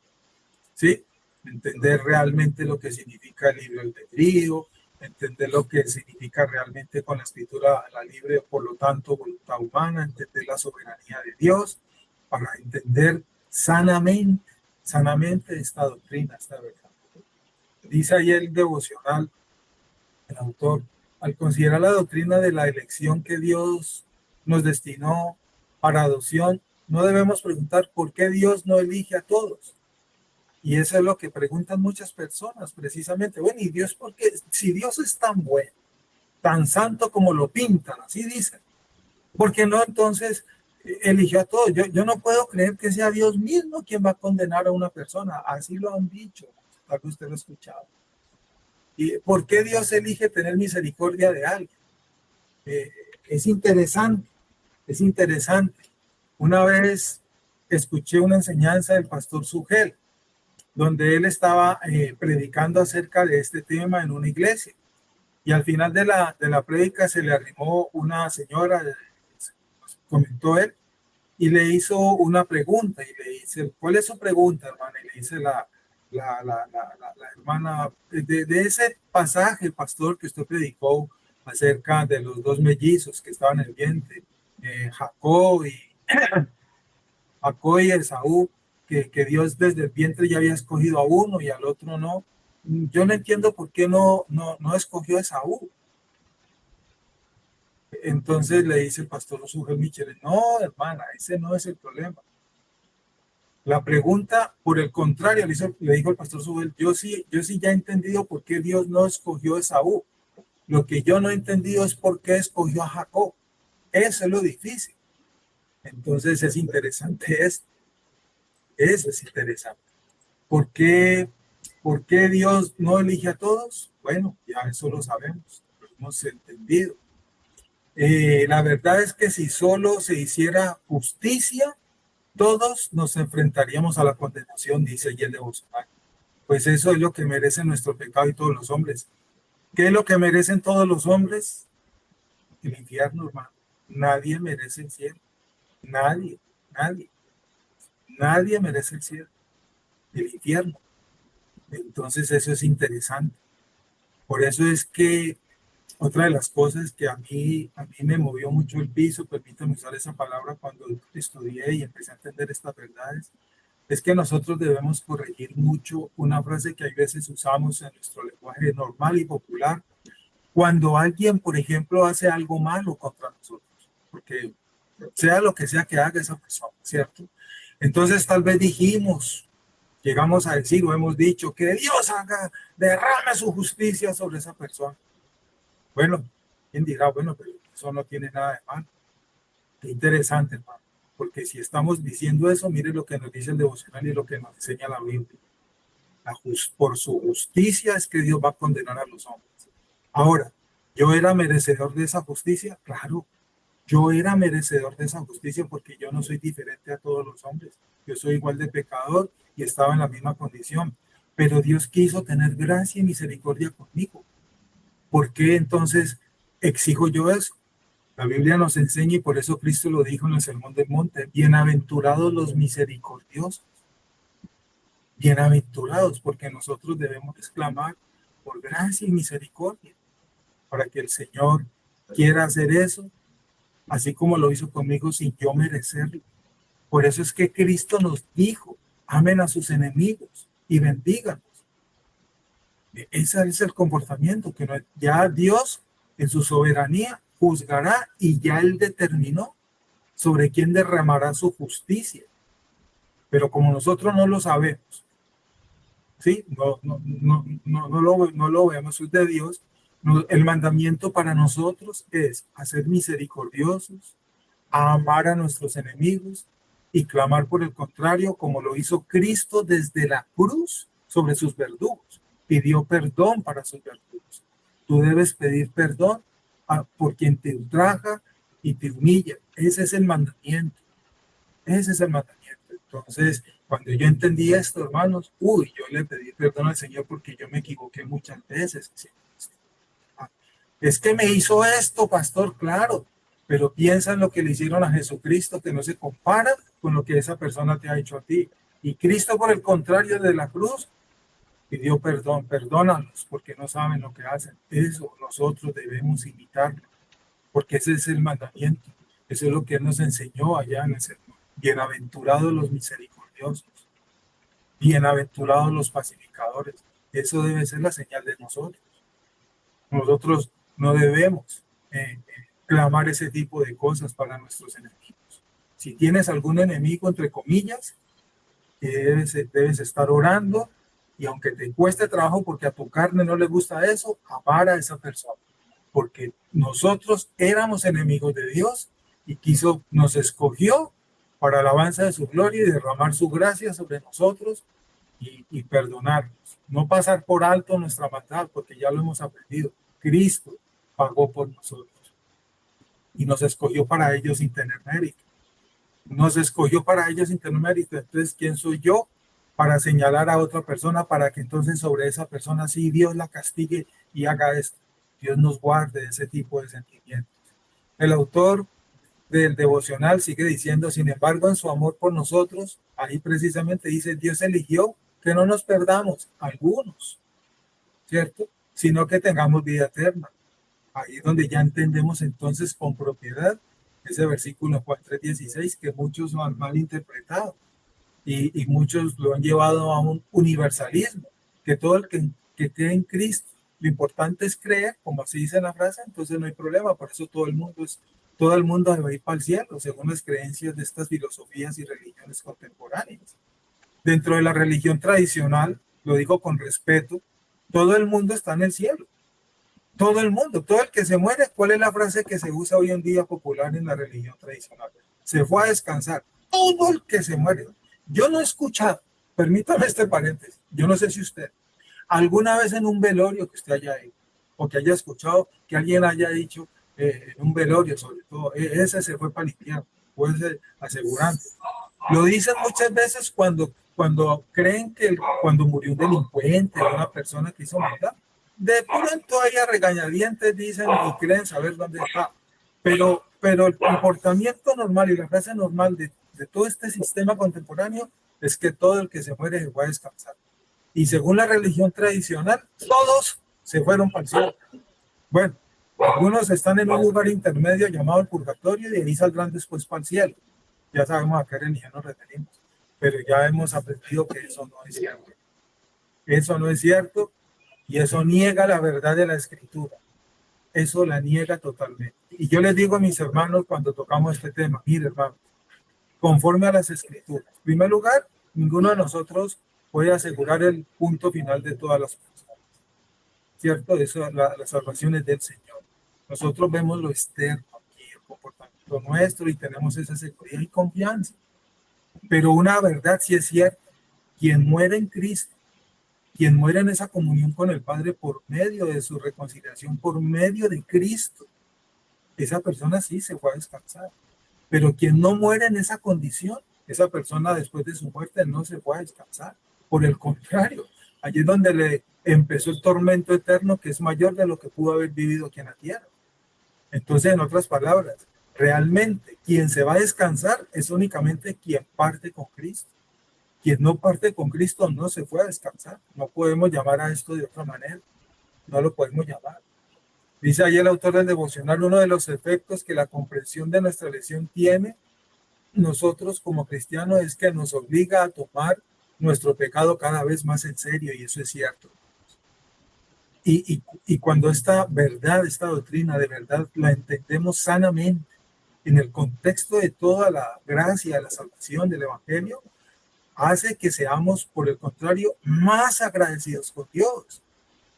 ¿Sí? Entender realmente lo que significa el libre albedrío, entender lo que significa realmente con la escritura la libre, por lo tanto, voluntad humana, entender la soberanía de Dios, para entender sanamente esta doctrina, esta verdad. Dice ahí el devocional, el autor, al considerar la doctrina de la elección que Dios nos destinó para adopción, no debemos preguntar por qué Dios no elige a todos. Y eso es lo que preguntan muchas personas, precisamente. Bueno, ¿y Dios por qué? Si Dios es tan bueno, tan santo como lo pintan, así dicen, ¿por qué no entonces eligió a todos? Yo no puedo creer que sea Dios mismo quien va a condenar a una persona. Así lo han dicho, tal vez usted lo ha escuchado. ¿Y por qué Dios elige tener misericordia de alguien? Es interesante, es interesante. Una vez escuché una enseñanza del pastor Sugel, donde él estaba predicando acerca de este tema en una iglesia. Y al final de la prédica se le arrimó una señora, comentó él, y le hizo una pregunta, y le dice, ¿cuál es su pregunta, hermana? Y le dice la hermana, de ese pasaje, pastor, que usted predicó acerca de los dos mellizos que estaban en el vientre, Jacob y Esaú, que Dios desde el vientre ya había escogido a uno y al otro no. Yo no entiendo por qué no escogió a Esaú. Entonces le dice el pastor Sugel Michel, no, hermana, ese no es el problema. La pregunta, por el contrario, le dijo el pastor Sugel, yo sí ya he entendido por qué Dios no escogió a Esaú. Lo que yo no he entendido es por qué escogió a Jacob. Eso es lo difícil. Entonces es interesante esto. Eso es interesante. ¿Por qué Dios no elige a todos? Bueno, ya eso lo sabemos, lo hemos entendido. La verdad es que si solo se hiciera justicia, todos nos enfrentaríamos a la condenación, dice el devocional. Pues eso es lo que merece nuestro pecado y todos los hombres. ¿Qué es lo que merecen todos los hombres? El infierno, hermano. Nadie merece el cielo. Nadie merece el cielo. El infierno. Entonces eso es interesante. Por eso es que otra de las cosas que a mí me movió mucho el piso, permítame usar esa palabra cuando estudié y empecé a entender estas verdades, es que nosotros debemos corregir mucho una frase que a veces usamos en nuestro lenguaje normal y popular, cuando alguien, por ejemplo, hace algo malo contra nosotros, porque sea lo que sea que haga esa persona, ¿cierto? Entonces tal vez llegamos a decir o hemos dicho que Dios derrame su justicia sobre esa persona. Bueno, ¿quién dirá? Bueno, pero eso no tiene nada de malo. Qué interesante, hermano. Porque si estamos diciendo eso, mire lo que nos dice el devocional y lo que nos enseña la Biblia. Por su justicia es que Dios va a condenar a los hombres. Ahora, ¿yo era merecedor de esa justicia? Claro, yo era merecedor de esa justicia porque yo no soy diferente a todos los hombres. Yo soy igual de pecador y estaba en la misma condición. Pero Dios quiso tener gracia y misericordia conmigo. ¿Por qué entonces exijo yo eso? La Biblia nos enseña y por eso Cristo lo dijo en el Sermón del Monte, bienaventurados los misericordiosos. Bienaventurados, porque nosotros debemos exclamar por gracia y misericordia. Para que el Señor quiera hacer eso, así como lo hizo conmigo sin yo merecerlo. Por eso es que Cristo nos dijo, amen a sus enemigos y bendíganos. Ese es el comportamiento que ya Dios en su soberanía juzgará y ya Él determinó sobre quién derramará su justicia. Pero como nosotros no lo sabemos, ¿sí? No lo vemos, es de Dios. El mandamiento para nosotros es hacer misericordiosos, a amar a nuestros enemigos y clamar por el contrario, como lo hizo Cristo desde la cruz sobre sus verdugos. Pidió perdón para sus verdugos. Tú debes pedir perdón por quien te ultraja y te humilla. Ese es el mandamiento. Ese es el mandamiento. Entonces, cuando yo entendí esto, hermanos, yo le pedí perdón al Señor porque yo me equivoqué muchas veces. Es que me hizo esto, pastor, claro, pero piensa en lo que le hicieron a Jesucristo, que no se compara con lo que esa persona te ha hecho a ti. Y Cristo, por el contrario de la cruz, pidió perdón, perdónalos porque no saben lo que hacen. Eso nosotros debemos imitarlo, porque ese es el mandamiento. Eso es lo que Él nos enseñó allá en el sermón. Bienaventurados los misericordiosos, bienaventurados los pacificadores. Eso debe ser la señal de nosotros. Nosotros no debemos clamar ese tipo de cosas para nuestros enemigos. Si tienes algún enemigo, entre comillas, debes estar orando, y aunque te cueste trabajo porque a tu carne no le gusta eso, amar a esa persona. Porque nosotros éramos enemigos de Dios y nos escogió para alabanza de su gloria y derramar su gracia sobre nosotros y perdonarnos. No pasar por alto nuestra maldad, porque ya lo hemos aprendido. Cristo pagó por nosotros y nos escogió para ellos sin tener mérito. Nos escogió para ellos sin tener mérito. Entonces, ¿quién soy yo para señalar a otra persona para que entonces sobre esa persona sí Dios la castigue y haga esto? Dios nos guarde de ese tipo de sentimientos. El autor del devocional sigue diciendo, sin embargo, en su amor por nosotros, ahí precisamente dice, Dios eligió que no nos perdamos, algunos, ¿cierto? Sino que tengamos vida eterna. Ahí es donde ya entendemos entonces con propiedad ese versículo Juan 3:16 que muchos lo han malinterpretado y muchos lo han llevado a un universalismo, que todo el que cree en Cristo, lo importante es creer, como así dice la frase, entonces no hay problema, por eso todo el mundo debe ir para el cielo, según las creencias de estas filosofías y religiones contemporáneas. Dentro de la religión tradicional, lo digo con respeto, todo el mundo está en el cielo. Todo el mundo, todo el que se muere, ¿cuál es la frase que se usa hoy en día popular en la religión tradicional? Se fue a descansar. Todo el que se muere. Yo no he escuchado, permítame este paréntesis, yo no sé si usted, alguna vez en un velorio que usted haya ido, o que haya escuchado que alguien haya dicho en un velorio, sobre todo, ese se fue para limpiar, o ese asegurante. Lo dicen muchas veces cuando creen que cuando murió un delincuente, una persona que hizo maldad, de pronto hay a regañadientes dicen y creen saber dónde está. Pero el comportamiento normal y la frase normal de todo este sistema contemporáneo es que todo el que se muere se va a descansar. Y según la religión tradicional, todos se fueron para el cielo. Bueno, algunos están en un lugar intermedio llamado el purgatorio y de ahí saldrán después para el cielo. Ya sabemos a qué religión nos referimos, pero ya hemos aprendido que eso no es cierto. Eso no es cierto y eso niega la verdad de la Escritura. Eso la niega totalmente. Y yo les digo a mis hermanos cuando tocamos este tema, mire hermano, conforme a las Escrituras. En primer lugar, ninguno de nosotros puede asegurar el punto final de todas las cosas. ¿Cierto? Eso, la salvación es del Señor. Nosotros vemos lo externo aquí, el comportamiento nuestro y tenemos esa seguridad y confianza. Pero una verdad sí es cierta. Quien muere en Cristo, quien muere en esa comunión con el Padre por medio de su reconciliación, por medio de Cristo, esa persona sí se fue a descansar. Pero quien no muere en esa condición, esa persona después de su muerte no se fue a descansar. Por el contrario, allí es donde le empezó el tormento eterno que es mayor de lo que pudo haber vivido aquí en la tierra. Entonces, en otras palabras, realmente quien se va a descansar es únicamente quien parte con Cristo. Quien no parte con Cristo no se fue a descansar. No podemos llamar a esto de otra manera. No lo podemos llamar. Dice ahí el autor del devocional, uno de los efectos que la comprensión de nuestra lección tiene nosotros como cristianos es que nos obliga a tomar nuestro pecado cada vez más en serio, y eso es cierto. Y cuando esta verdad, esta doctrina de verdad la entendemos sanamente en el contexto de toda la gracia, la salvación del Evangelio, hace que seamos, por el contrario, más agradecidos con Dios,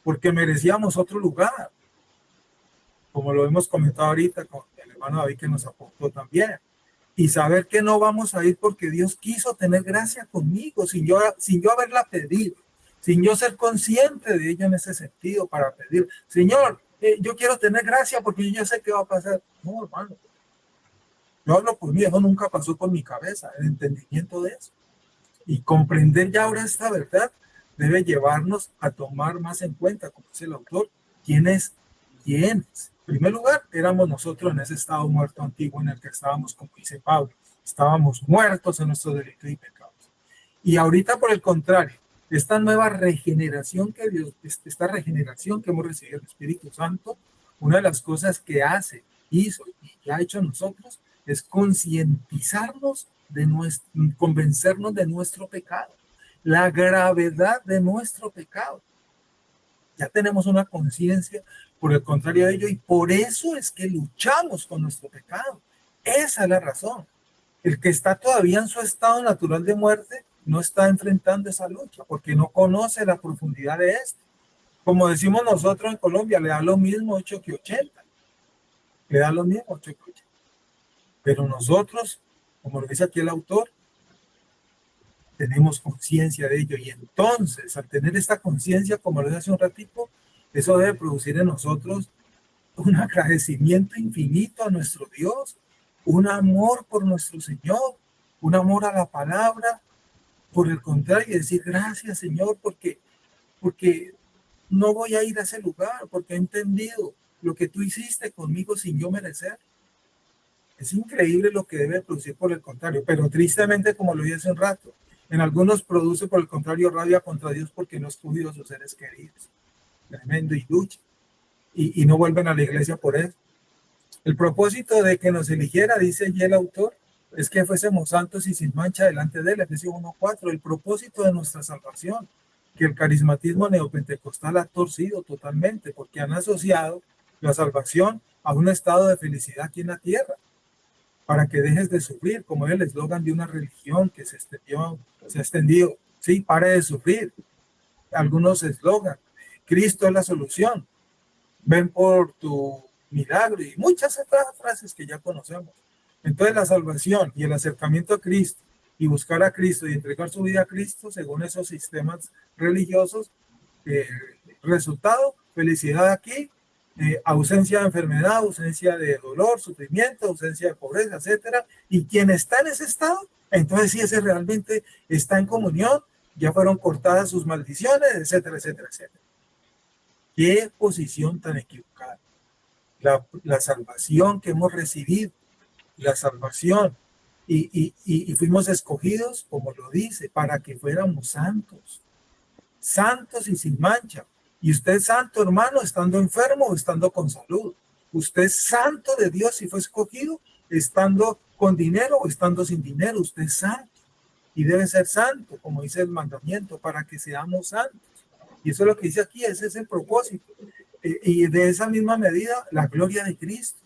porque merecíamos otro lugar, como lo hemos comentado ahorita con el hermano David que nos apuntó también. Y saber que no vamos a ir porque Dios quiso tener gracia conmigo, sin yo haberla pedido, sin yo ser consciente de ella en ese sentido para pedir, Señor, yo quiero tener gracia porque yo ya sé qué va a pasar. No, hermano, yo hablo por mí, eso nunca pasó por mi cabeza, el entendimiento de eso. Y comprender ya ahora esta verdad debe llevarnos a tomar más en cuenta, como dice el autor, quiénes. En primer lugar, éramos nosotros en ese estado muerto antiguo en el que estábamos, como dice Pablo, estábamos muertos en nuestros delitos y pecados. Y ahorita, por el contrario, esta nueva regeneración que Dios, esta regeneración que hemos recibido del Espíritu Santo, una de las cosas que hizo y ha hecho nosotros es concientizarnos convencernos de nuestro pecado, la gravedad de nuestro pecado. Ya tenemos una conciencia por el contrario de ello, y por eso es que luchamos con nuestro pecado. Esa es la razón. El que está todavía en su estado natural de muerte no está enfrentando esa lucha porque no conoce la profundidad de esto. Como decimos nosotros en Colombia, le da lo mismo 8 que 80. Le da lo mismo 8 que 80. Pero nosotros, como lo dice aquí el autor, tenemos conciencia de ello, y entonces al tener esta conciencia, como lo dije hace un ratito, eso debe producir en nosotros un agradecimiento infinito a nuestro Dios, un amor por nuestro Señor, un amor a la palabra. Por el contrario, decir gracias, Señor, porque no voy a ir a ese lugar, porque he entendido lo que tú hiciste conmigo sin yo merecer. Es increíble lo que debe producir por el contrario, pero tristemente, como lo dije hace un rato, en algunos produce por el contrario rabia contra Dios porque no ha escogido a sus seres queridos. Tremendo, y lucha. Y no vuelven a la iglesia por eso. El propósito de que nos eligiera, dice allí el autor, es que fuésemos santos y sin mancha delante de él, Efesios 1:4. El propósito de nuestra salvación, que el carismatismo neopentecostal ha torcido totalmente, porque han asociado la salvación a un estado de felicidad aquí en la tierra, para que dejes de sufrir, como es el eslogan de una religión que se ha extendido. Sí, pare de sufrir. Algunos eslogan, Cristo es la solución, ven por tu milagro, y muchas otras frases que ya conocemos. Entonces la salvación y el acercamiento a Cristo y buscar a Cristo y entregar su vida a Cristo según esos sistemas religiosos, resultado, felicidad aquí, ausencia de enfermedad, ausencia de dolor, sufrimiento, ausencia de pobreza, etcétera. Y quien está en ese estado, entonces sí, ese realmente está en comunión, ya fueron cortadas sus maldiciones, etcétera, etcétera, etcétera. Qué posición tan equivocada. La salvación que hemos recibido, la salvación, y fuimos escogidos, como lo dice, para que fuéramos santos, santos y sin mancha. Y usted es santo, hermano, estando enfermo o estando con salud. Usted es santo de Dios si fue escogido, estando con dinero o estando sin dinero. Usted es santo y debe ser santo, como dice el mandamiento, para que seamos santos. Y eso es lo que dice aquí, ese es el propósito. Y de esa misma medida, la gloria de Cristo.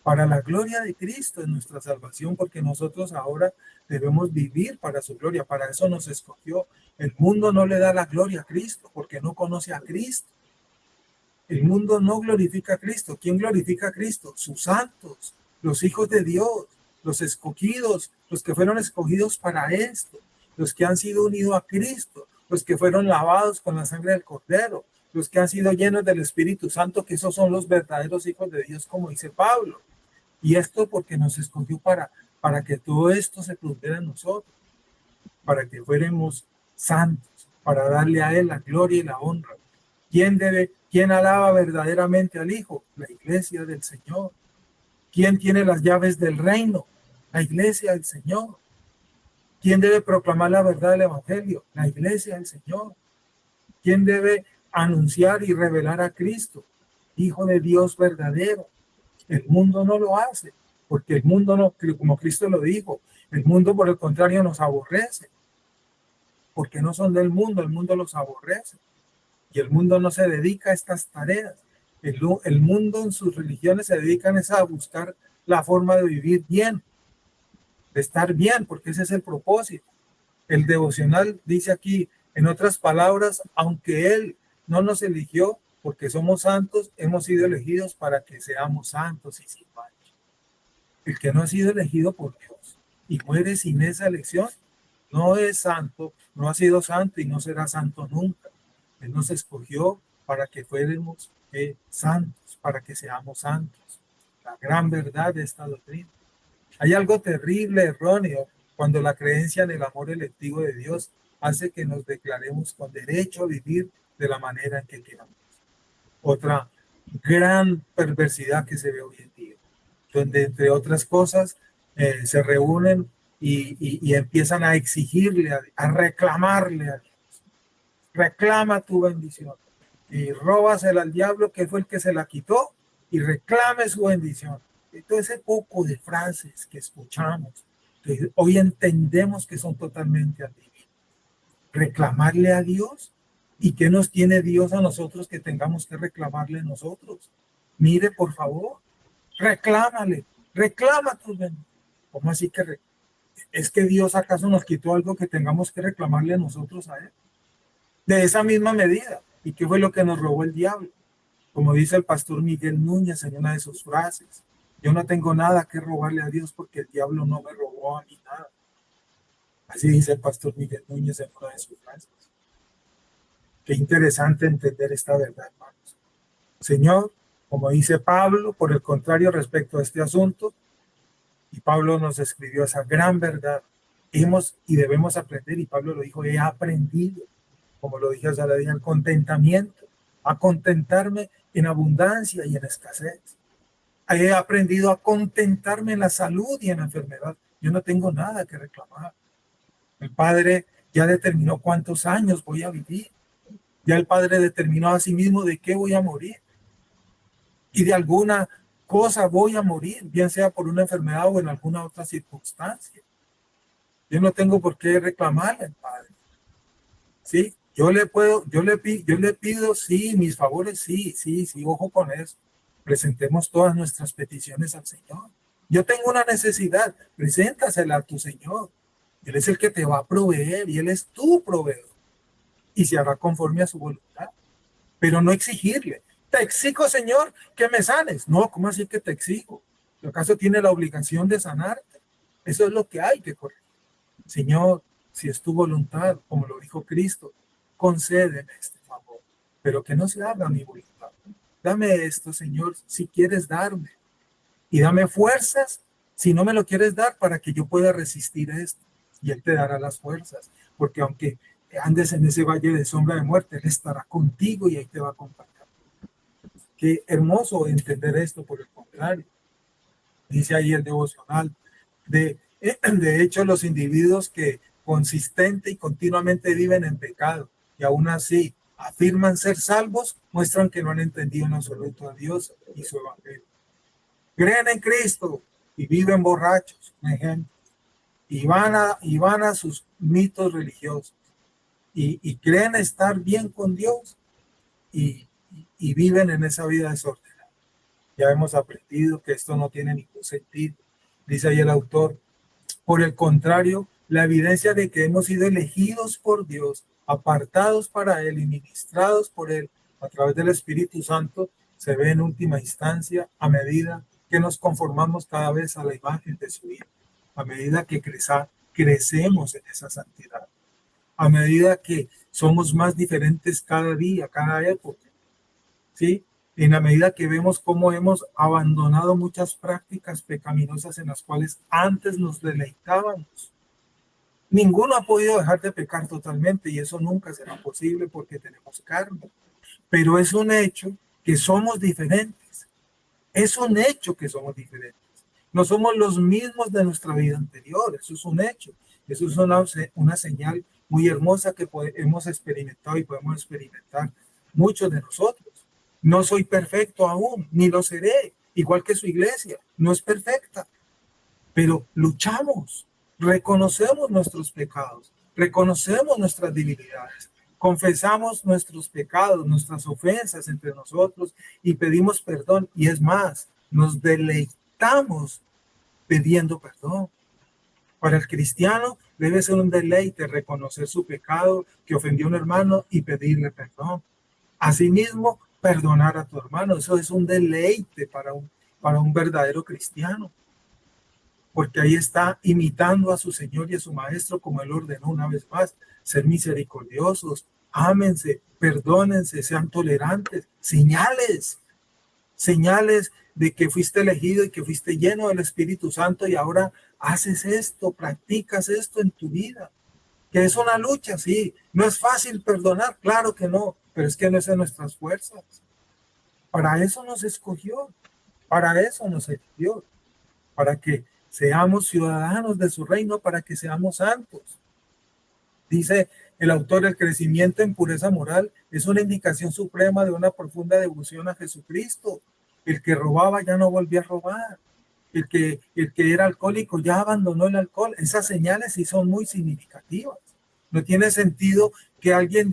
Para la gloria de Cristo en nuestra salvación, porque nosotros ahora debemos vivir para su gloria. Para eso nos escogió. El mundo no le da la gloria a Cristo porque no conoce a Cristo. El mundo no glorifica a Cristo. ¿Quién glorifica a Cristo? Sus santos, los hijos de Dios, los escogidos, los que fueron escogidos para esto, los que han sido unidos a Cristo, los que fueron lavados con la sangre del Cordero, los que han sido llenos del Espíritu Santo, que esos son los verdaderos hijos de Dios, como dice Pablo. Y esto porque nos escogió para que todo esto se produjera en nosotros, para que fuéramos santos, para darle a Él la gloria y la honra. ¿Quién alaba verdaderamente al Hijo? La iglesia del Señor. ¿Quién tiene las llaves del reino? La iglesia del Señor. ¿Quién debe proclamar la verdad del Evangelio? La iglesia del Señor. ¿Quién debe anunciar y revelar a Cristo? Hijo de Dios verdadero. El mundo no lo hace, porque el mundo no, como Cristo lo dijo, el mundo por el contrario nos aborrece, porque no son del mundo, el mundo los aborrece. Y el mundo no se dedica a estas tareas. El mundo en sus religiones se dedican a buscar la forma de vivir bien, de estar bien, porque ese es el propósito. El devocional dice aquí, en otras palabras, aunque Él no nos eligió porque somos santos, hemos sido elegidos para que seamos santos y sin mancha. El que no ha sido elegido por Dios y muere sin esa elección, no es santo, no ha sido santo y no será santo nunca. Él nos escogió para que fuéramos santos, para que seamos santos. La gran verdad de esta doctrina. Hay algo terrible, erróneo, cuando la creencia en el amor electivo de Dios hace que nos declaremos con derecho a vivir de la manera en que queramos. Otra gran perversidad que se ve hoy en día, donde entre otras cosas se reúnen y empiezan a exigirle, a reclamarle a Dios. Reclama tu bendición y róbasela al diablo que fue el que se la quitó y reclame su bendición. Todo ese poco de frases que escuchamos, que hoy entendemos que son totalmente antidivinas. Reclamarle a Dios. ¿Y qué nos tiene Dios a nosotros que tengamos que reclamarle a nosotros? Mire, por favor, reclámale, reclama tus bendiciones. ¿Cómo así que es que Dios acaso nos quitó algo que tengamos que reclamarle a nosotros a Él? De esa misma medida. ¿Y qué fue lo que nos robó el diablo? Como dice el pastor Miguel Núñez en una de sus frases, yo no tengo nada que robarle a Dios porque el diablo no me robó a mí nada. Así dice el pastor Miguel Núñez en una de sus frases. Qué interesante entender esta verdad, hermanos. Señor, como dice Pablo, por el contrario respecto a este asunto, y Pablo nos escribió esa gran verdad, hemos y debemos aprender, y Pablo lo dijo, he aprendido, como lo dije hace la día, el contentamiento, a contentarme en abundancia y en escasez. He aprendido a contentarme en la salud y en la enfermedad. Yo no tengo nada que reclamar. El Padre ya determinó cuántos años voy a vivir. Ya el Padre determinó a sí mismo de qué voy a morir. Y de alguna cosa voy a morir, bien sea por una enfermedad o en alguna otra circunstancia. Yo no tengo por qué reclamarle al Padre. ¿Sí? Yo le pido, sí, mis favores, sí, ojo con eso. Presentemos todas nuestras peticiones al Señor. Yo tengo una necesidad, preséntasela a tu Señor. Él es el que te va a proveer y Él es tu proveedor. Y se hará conforme a su voluntad. Pero no exigirle. Te exijo, Señor, que me sanes. No, ¿cómo así que te exijo? ¿Acaso tiene la obligación de sanarte? Eso es lo que hay que corregir. Señor, si es tu voluntad, como lo dijo Cristo, concédeme este favor, pero que no se haga mi voluntad. Dame esto, Señor, si quieres darme. Y dame fuerzas, si no me lo quieres dar, para que yo pueda resistir esto. Y Él te dará las fuerzas. Porque aunque andes en ese valle de sombra de muerte, Él estará contigo y ahí te va a acompañar. Qué hermoso entender esto, por el contrario. Dice ahí el devocional. De hecho, los individuos que consistente y continuamente viven en pecado y aún así afirman ser salvos, muestran que no han entendido en absoluto a Dios y su evangelio. Creen en Cristo y viven borrachos, un ejemplo, y van a sus mitos religiosos y creen estar bien con Dios y viven en esa vida desordenada. Ya hemos aprendido que esto no tiene ningún sentido. Dice ahí el autor, por el contrario, la evidencia de que hemos sido elegidos por Dios, apartados para Él y ministrados por Él a través del Espíritu Santo, se ve en última instancia a medida que nos conformamos cada vez a la imagen de su Hijo, a medida que crecemos en esa santidad, a medida que somos más diferentes cada día, cada época, ¿sí? En la medida que vemos cómo hemos abandonado muchas prácticas pecaminosas en las cuales antes nos deleitábamos. Ninguno ha podido dejar de pecar totalmente y eso nunca será posible porque tenemos carne. Pero es un hecho que somos diferentes. Es un hecho que somos diferentes. No somos los mismos de nuestra vida anterior. Eso es un hecho. Eso es una señal muy hermosa que hemos experimentado y podemos experimentar muchos de nosotros. No soy perfecto aún, ni lo seré, igual que su iglesia, no es perfecta, pero luchamos, reconocemos nuestros pecados, reconocemos nuestras debilidades, confesamos nuestros pecados, nuestras ofensas entre nosotros y pedimos perdón. Y es más, nos deleitamos pidiendo perdón. Para el cristiano debe ser un deleite reconocer su pecado, que ofendió a un hermano, y pedirle perdón. Asimismo, perdonar a tu hermano, eso es un deleite para un verdadero cristiano, porque ahí está imitando a su Señor y a su Maestro, como Él ordenó una vez más: ser misericordiosos, ámense, perdónense, sean tolerantes. Señales de que fuiste elegido y que fuiste lleno del Espíritu Santo y ahora haces esto, practicas esto en tu vida. Que es una lucha, sí. No es fácil perdonar, claro que no, pero es que no es en nuestras fuerzas. Para eso nos escogió, para eso nos eligió, para que seamos ciudadanos de su reino, para que seamos santos. Dice el autor: el crecimiento en pureza moral es una indicación suprema de una profunda devoción a Jesucristo. El que robaba ya no volvió a robar. El que era alcohólico ya abandonó el alcohol. Esas señales sí son muy significativas. No tiene sentido que alguien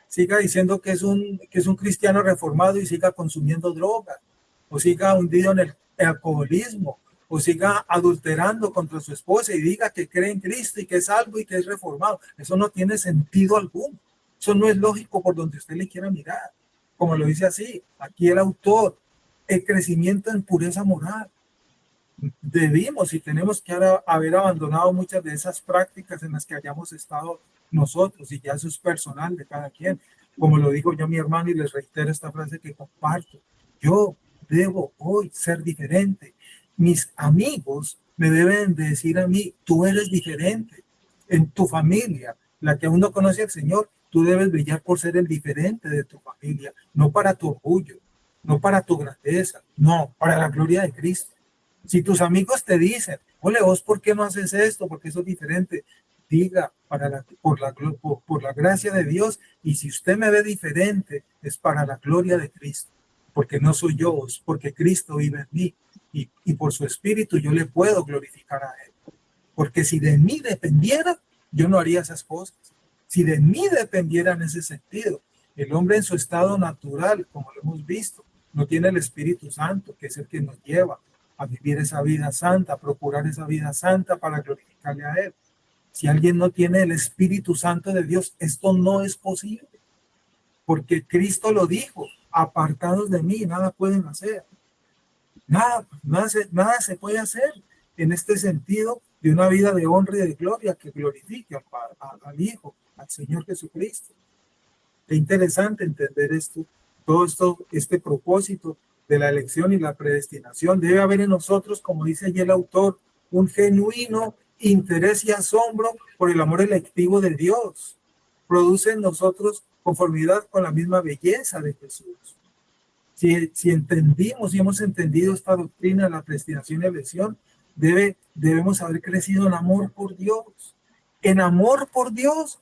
siga diciendo que es un cristiano reformado y siga consumiendo drogas, o siga hundido en el alcoholismo, o siga adulterando contra su esposa y diga que cree en Cristo y que es salvo y que es reformado. Eso no tiene sentido alguno. Eso no es lógico por donde usted le quiera mirar. Como lo dice así, aquí el autor: el crecimiento en pureza moral. Debimos y tenemos que haber abandonado muchas de esas prácticas en las que hayamos estado nosotros, y ya eso es personal de cada quien. Como lo digo yo, mi hermano, y les reitero esta frase que comparto: yo debo hoy ser diferente. Mis amigos me deben decir a mí: tú eres diferente. En tu familia, la que aún no conoce al Señor, tú debes brillar por ser el diferente de tu familia, no para tu orgullo, no para tu grandeza, no, para la gloria de Cristo. Si tus amigos te dicen: ole, vos, ¿por qué no haces esto? Porque eso es diferente. Diga: por la gracia de Dios, y si usted me ve diferente, es para la gloria de Cristo, porque no soy yo, es porque Cristo vive en mí, y por su Espíritu yo le puedo glorificar a Él. Porque si de mí dependiera, yo no haría esas cosas. Si de mí dependiera en ese sentido, el hombre en su estado natural, como lo hemos visto, no tiene el Espíritu Santo, que es el que nos lleva a vivir esa vida santa, a procurar esa vida santa para glorificarle a Él. Si alguien no tiene el Espíritu Santo de Dios, esto no es posible, porque Cristo lo dijo: apartados de mí, nada pueden hacer. Nada se puede hacer en este sentido de una vida de honra y de gloria que glorifique al Hijo, al Señor Jesucristo. Qué interesante entender esto, todo esto, este propósito de la elección y la predestinación. Debe haber en nosotros, como dice allí el autor, un genuino interés y asombro por el amor electivo de Dios. Produce en nosotros conformidad con la misma belleza de Jesús. Si entendimos y hemos entendido esta doctrina de la predestinación y elección, debemos haber crecido en amor por Dios,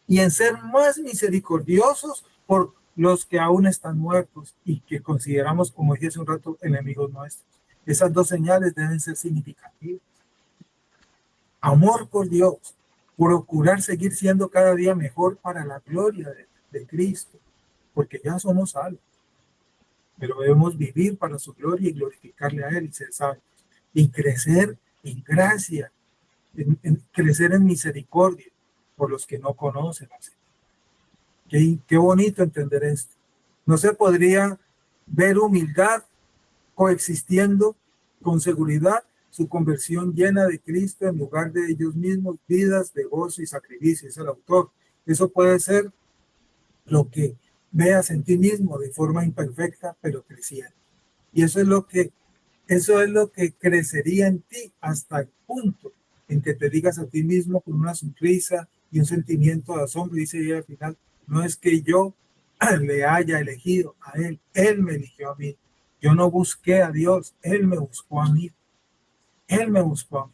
y en ser más misericordiosos por los que aún están muertos y que consideramos, como dije hace un rato, enemigos nuestros. Esas dos señales deben ser significativas. Amor por Dios, procurar seguir siendo cada día mejor para la gloria de Cristo, porque ya somos salvos, pero debemos vivir para su gloria y glorificarle a Él y ser salvos, y crecer en gracia, crecer en misericordia por los que no conocen al Señor. Qué bonito entender esto. No se podría ver humildad coexistiendo con seguridad su conversión llena de Cristo en lugar de ellos mismos, vidas de gozo y sacrificio, dice el autor. Eso puede ser lo que veas en ti mismo de forma imperfecta, pero creciendo. Y eso es lo que crecería en ti hasta el punto en que te digas a ti mismo con una sonrisa y un sentimiento de asombro, dice ella al final: no es que yo le haya elegido a Él, Él me eligió a mí. Yo no busqué a Dios, Él me buscó a mí. Él me buscó a mí.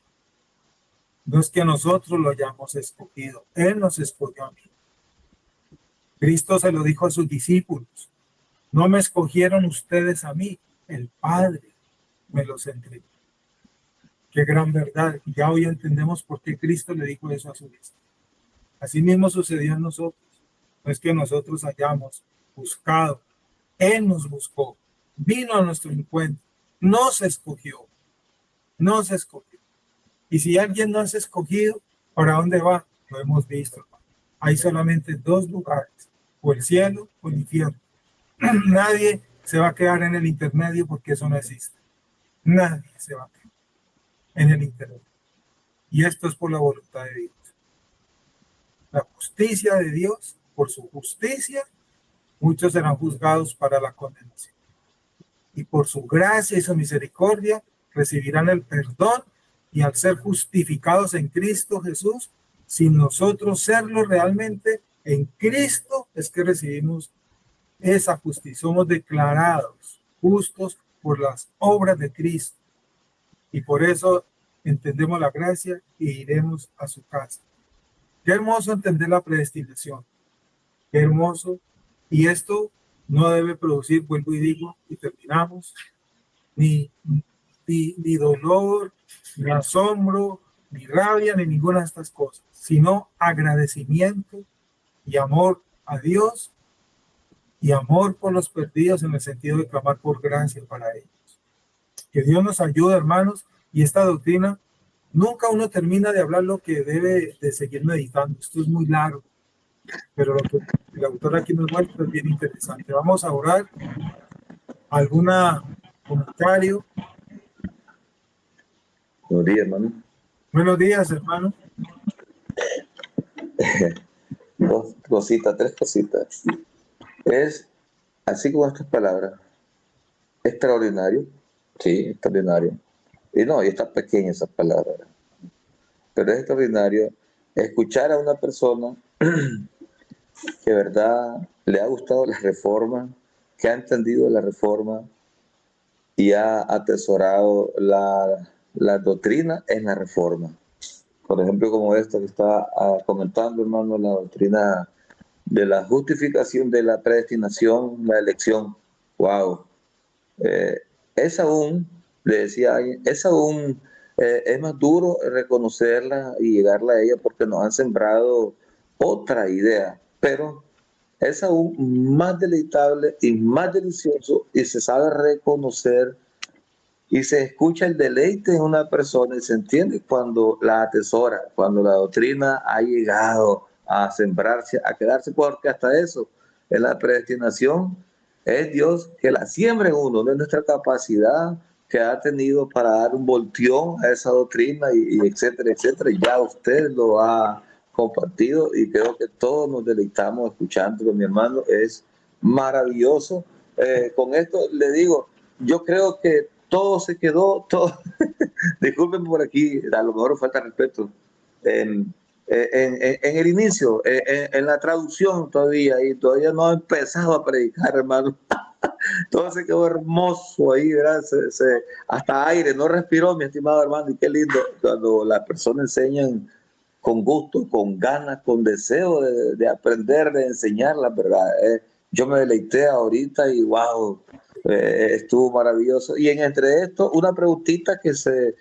No es que nosotros lo hayamos escogido, Él nos escogió a mí. Cristo se lo dijo a sus discípulos: No me escogieron ustedes a mí, el Padre me los entregó. Qué gran verdad. Y ya hoy entendemos por qué Cristo le dijo eso a su vez. Así mismo sucedió en nosotros. No es que nosotros hayamos buscado. Él nos buscó. Vino a nuestro encuentro. Nos escogió. Nos escogió. Y si alguien no es escogido, ¿para dónde va? Lo hemos visto, hermano. Hay solamente dos lugares. O el cielo o el infierno. Nadie se va a quedar en el intermedio porque eso no existe. Nadie se va a quedar en el intermedio. Y esto es por la voluntad de Dios. La justicia de Dios, por su justicia, muchos serán juzgados para la condenación. Y por su gracia y su misericordia recibirán el perdón y al ser justificados en Cristo Jesús, sin nosotros serlo realmente, en Cristo es que recibimos esa justicia. Somos declarados justos por las obras de Cristo. Y por eso entendemos la gracia y iremos a su casa. Qué hermoso entender la predestinación. Qué hermoso. Y esto no debe producir, vuelvo y digo, y terminamos, ni dolor, ni asombro, ni rabia, ni ninguna de estas cosas, sino agradecimiento y amor a Dios y amor por los perdidos en el sentido de clamar por gracia para ellos. Que Dios nos ayude, hermanos, y esta doctrina, nunca uno termina de hablar lo que debe de seguir meditando. Esto es muy largo, pero lo que el autor aquí nos muestra es bien interesante. Vamos a orar. ¿Algún comentario? Buenos días, hermano. Buenos días, hermano. Dos cositas, tres cositas. Es, así como estas palabras, extraordinario, sí, extraordinario. Y no, y está pequeña esas palabras, pero es extraordinario escuchar a una persona que de verdad le ha gustado la reforma, que ha entendido la reforma y ha atesorado la doctrina en la reforma. Por ejemplo, como esta que está comentando, hermano, la doctrina de la justificación de la predestinación, la elección. Wow. Es aún, le decía alguien, es más duro reconocerla y llegarla a ella porque nos han sembrado otra idea, pero es aún más deleitable y más delicioso y se sabe reconocer y se escucha el deleite en una persona y se entiende cuando la atesora, cuando la doctrina ha llegado a sembrarse, a quedarse, porque hasta eso, en la predestinación, es Dios que la siembra en uno, no es nuestra capacidad que ha tenido para dar un volteón a esa doctrina y etcétera, etcétera. Ya usted lo ha compartido y creo que todos nos deleitamos escuchándolo, mi hermano, es maravilloso. Con esto le digo, yo creo que todo se quedó, todo, disculpen por aquí, a lo mejor falta respeto, en el inicio, en la traducción todavía, y todavía no ha empezado a predicar, hermano. Todo se quedó hermoso ahí, ¿verdad? Hasta aire, no respiró, mi estimado hermano, y qué lindo cuando las personas enseñan con gusto, con ganas, con deseo de aprender, de enseñar la verdad. Yo me deleité ahorita y wow, estuvo maravilloso. Y entre esto, una preguntita que se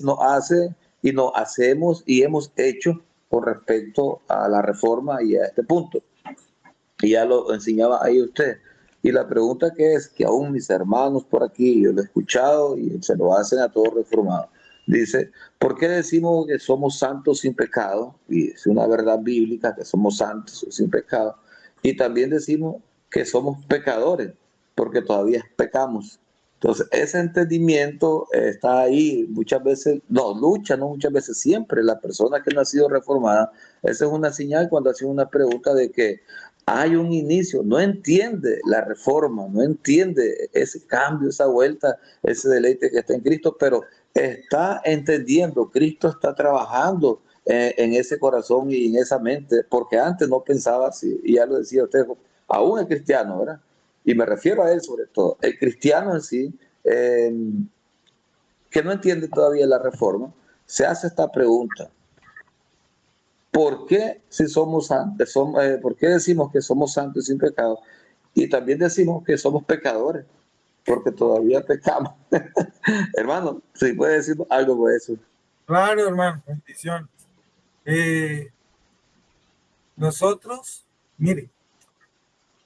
nos hace y nos hacemos y hemos hecho con respecto a la reforma y a este punto. Y ya lo enseñaba ahí usted. Y la pregunta que es, que aún mis hermanos por aquí, yo lo he escuchado y se lo hacen a todos reformados. Dice, ¿por qué decimos que somos santos sin pecado? Y es una verdad bíblica que somos santos sin pecado. Y también decimos que somos pecadores, porque todavía pecamos. Entonces, ese entendimiento está ahí muchas veces, no, lucha, no muchas veces, siempre. La persona que no ha sido reformada, esa es una señal cuando hacen una pregunta de que hay un inicio, no entiende la reforma, no entiende ese cambio, esa vuelta, ese deleite que está en Cristo, pero está entendiendo, Cristo está trabajando en ese corazón y en esa mente, porque antes no pensaba así, y ya lo decía usted, aún el cristiano, ¿verdad? Y me refiero a él sobre todo, el cristiano en sí, que no entiende todavía la reforma, se hace esta pregunta: ¿por qué, si somos santos, ¿por qué decimos que somos santos sin pecado? Y también decimos que somos pecadores, porque todavía pecamos. Hermano, si puede decir algo por eso. Claro, hermano, bendición. Nosotros, mire,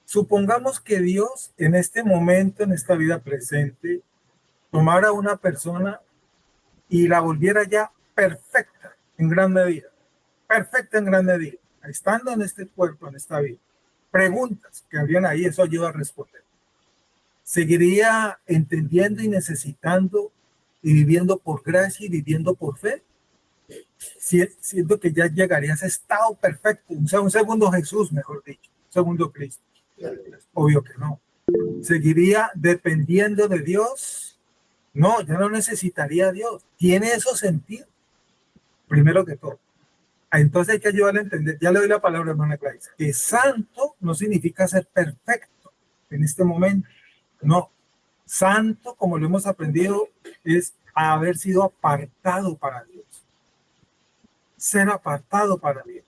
supongamos que Dios en este momento, en esta vida presente, tomara a una persona y la volviera ya perfecta en gran medida, estando en este cuerpo, en esta vida. Preguntas que habrían ahí, eso ayuda a responder. ¿Seguiría entendiendo y necesitando y viviendo por gracia y viviendo por fe? Siento que ya llegaría a ese estado perfecto, o sea, un segundo Jesús, mejor dicho, un segundo Cristo. Obvio que no. ¿Seguiría dependiendo de Dios? No, ya no necesitaría a Dios. ¿Tiene eso sentido? Primero que todo. Entonces hay que ayudarle a entender, ya le doy la palabra, hermana Clarice, que santo no significa ser perfecto en este momento. No, santo, como lo hemos aprendido, es haber sido apartado para Dios. Ser apartado para Dios.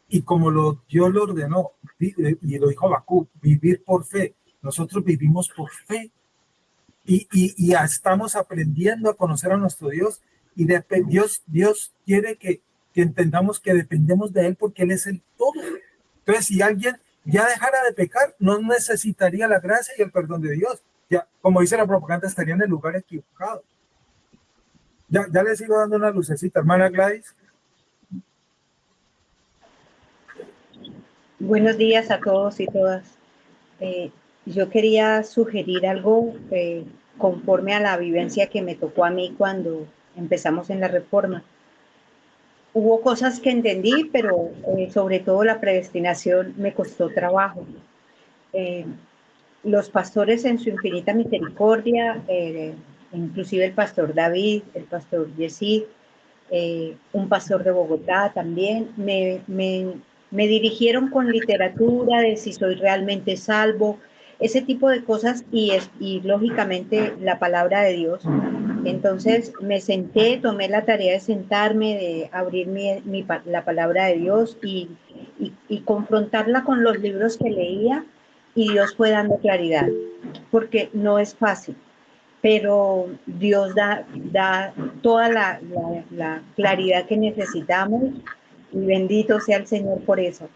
Y como Dios lo ordenó, y lo dijo Habacuc, vivir por fe. Nosotros vivimos por fe. Y ya estamos aprendiendo a conocer a nuestro Dios. Y Dios quiere que entendamos que dependemos de Él porque Él es el todo. Entonces, si alguien ya dejara de pecar, no necesitaría la gracia y el perdón de Dios. Ya, como dice la propaganda, estaría en el lugar equivocado. Ya le sigo dando una lucecita, hermana Gladys. Buenos días a todos y todas. Yo quería sugerir algo conforme a la vivencia que me tocó a mí cuando empezamos en la Reforma. Hubo cosas que entendí, pero sobre todo la predestinación me costó trabajo. Los pastores en su infinita misericordia, inclusive el pastor David, el pastor Yesid, un pastor de Bogotá también, me dirigieron con literatura de si soy realmente salvo, ese tipo de cosas y lógicamente la palabra de Dios. Entonces me senté, tomé la tarea de sentarme, de abrir la palabra de Dios y confrontarla con los libros que leía, y Dios fue dando claridad, porque no es fácil, pero Dios da toda la claridad que necesitamos, y bendito sea el Señor por eso.